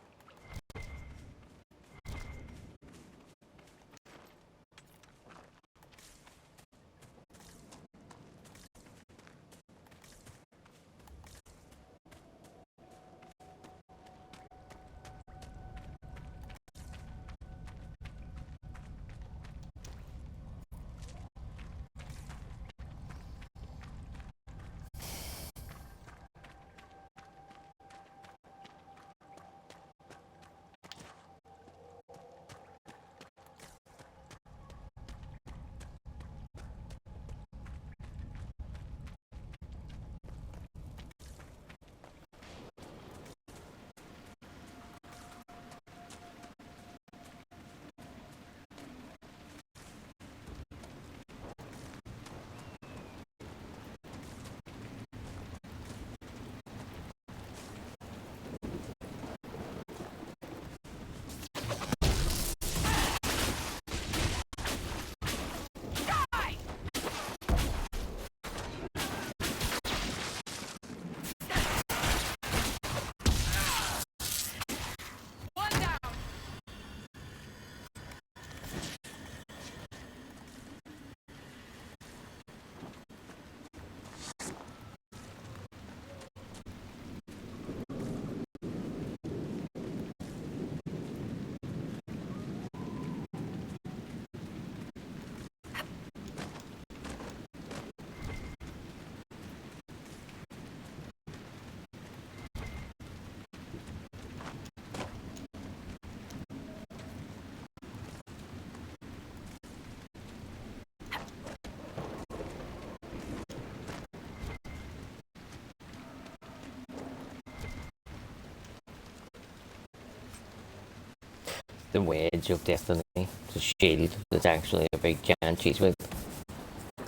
the Wedge of Destiny, the shield that's actually a big giant cheese whiz,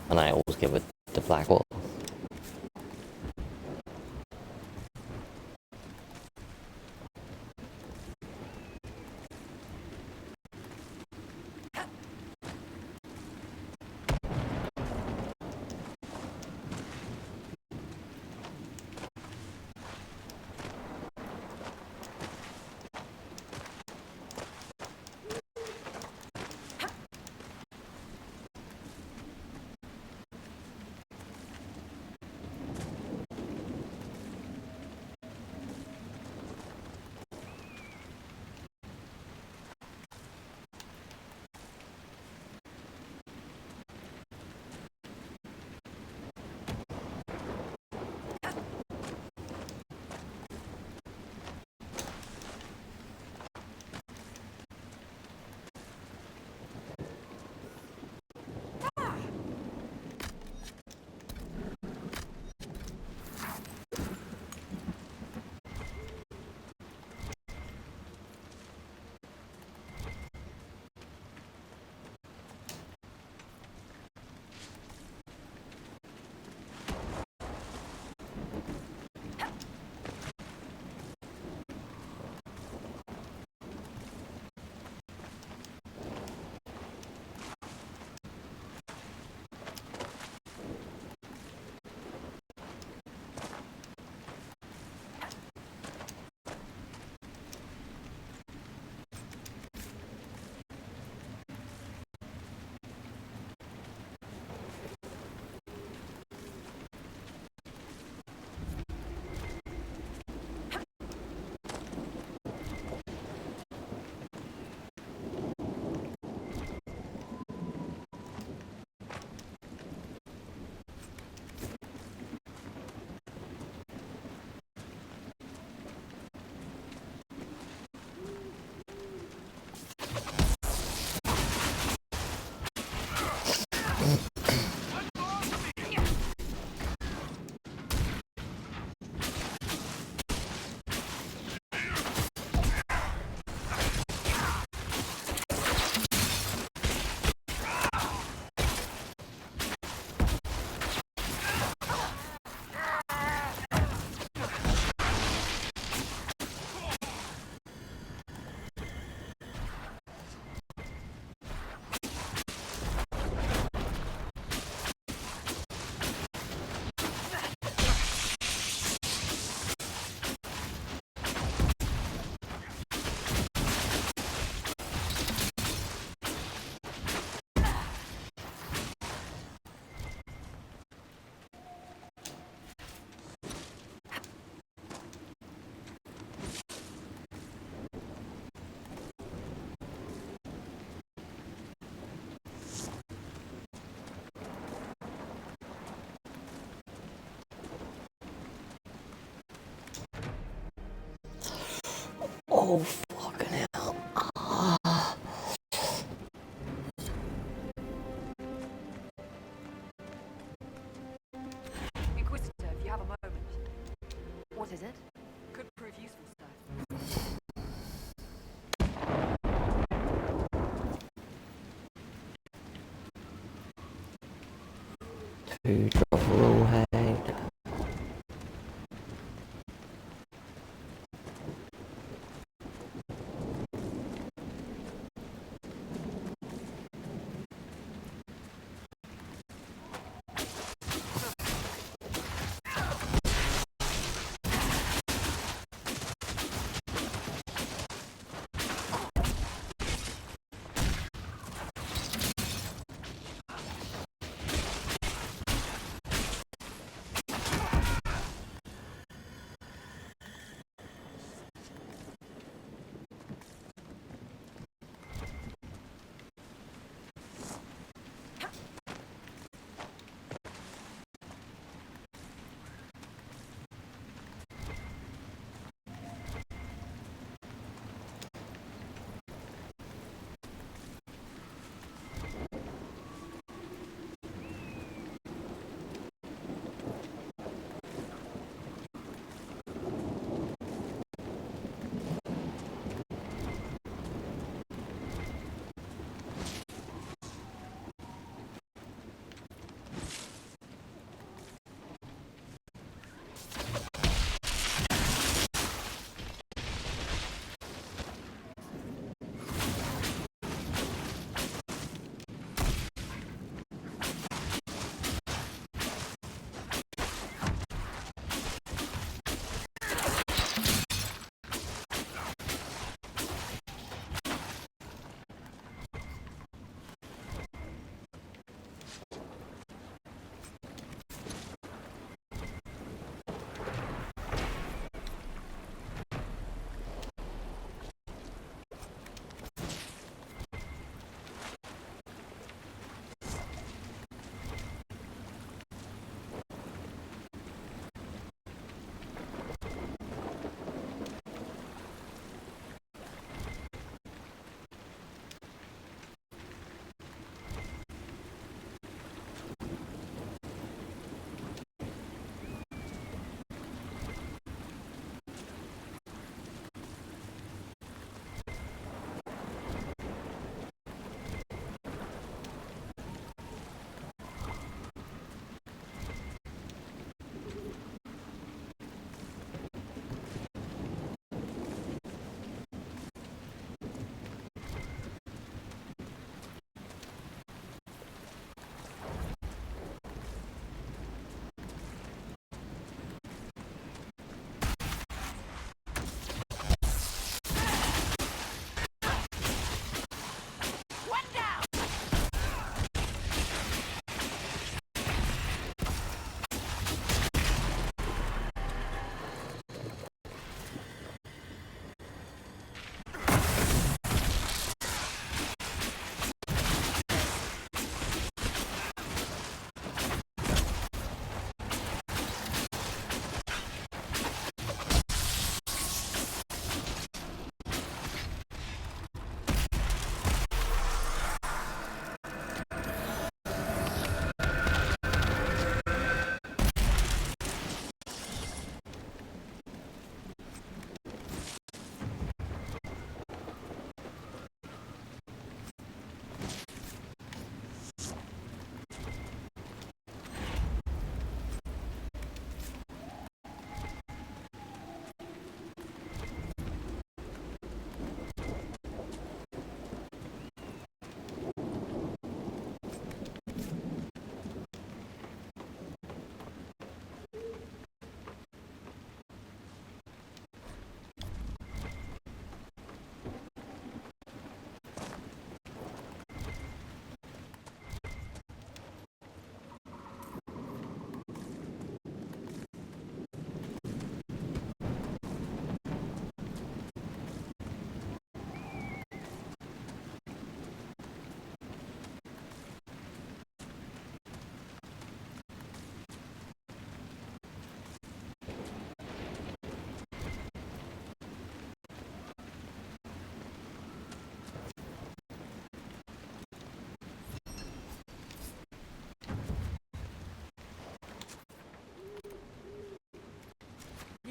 and I always give it the Blackwall. Oh, fucking hell. Ah. Inquisitor, if you have a moment. What is it? Could prove useful stuff. To drop roll head.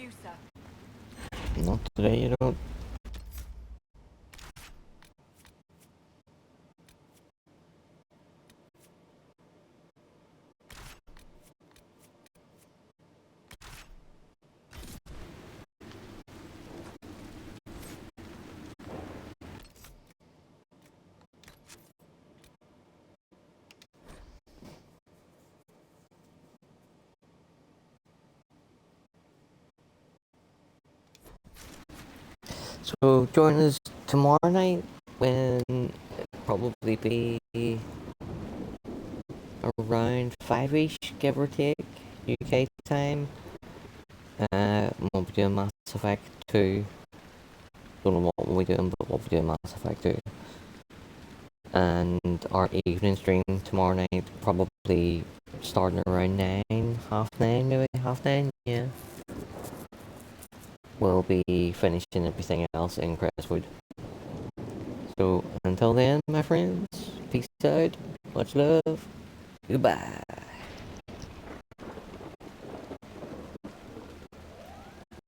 you, sir. Not today, you don't. So join us tomorrow night when it'll probably be around 5ish, give or take, UK time. We'll be doing Mass Effect 2. Don't know what we'll be doing, but we'll be doing Mass Effect 2. And our evening stream tomorrow night, probably starting around 9, half 9 maybe, half 9, yeah. We'll be finishing everything else in Crestwood. So until then, my friends, peace out, much love, goodbye.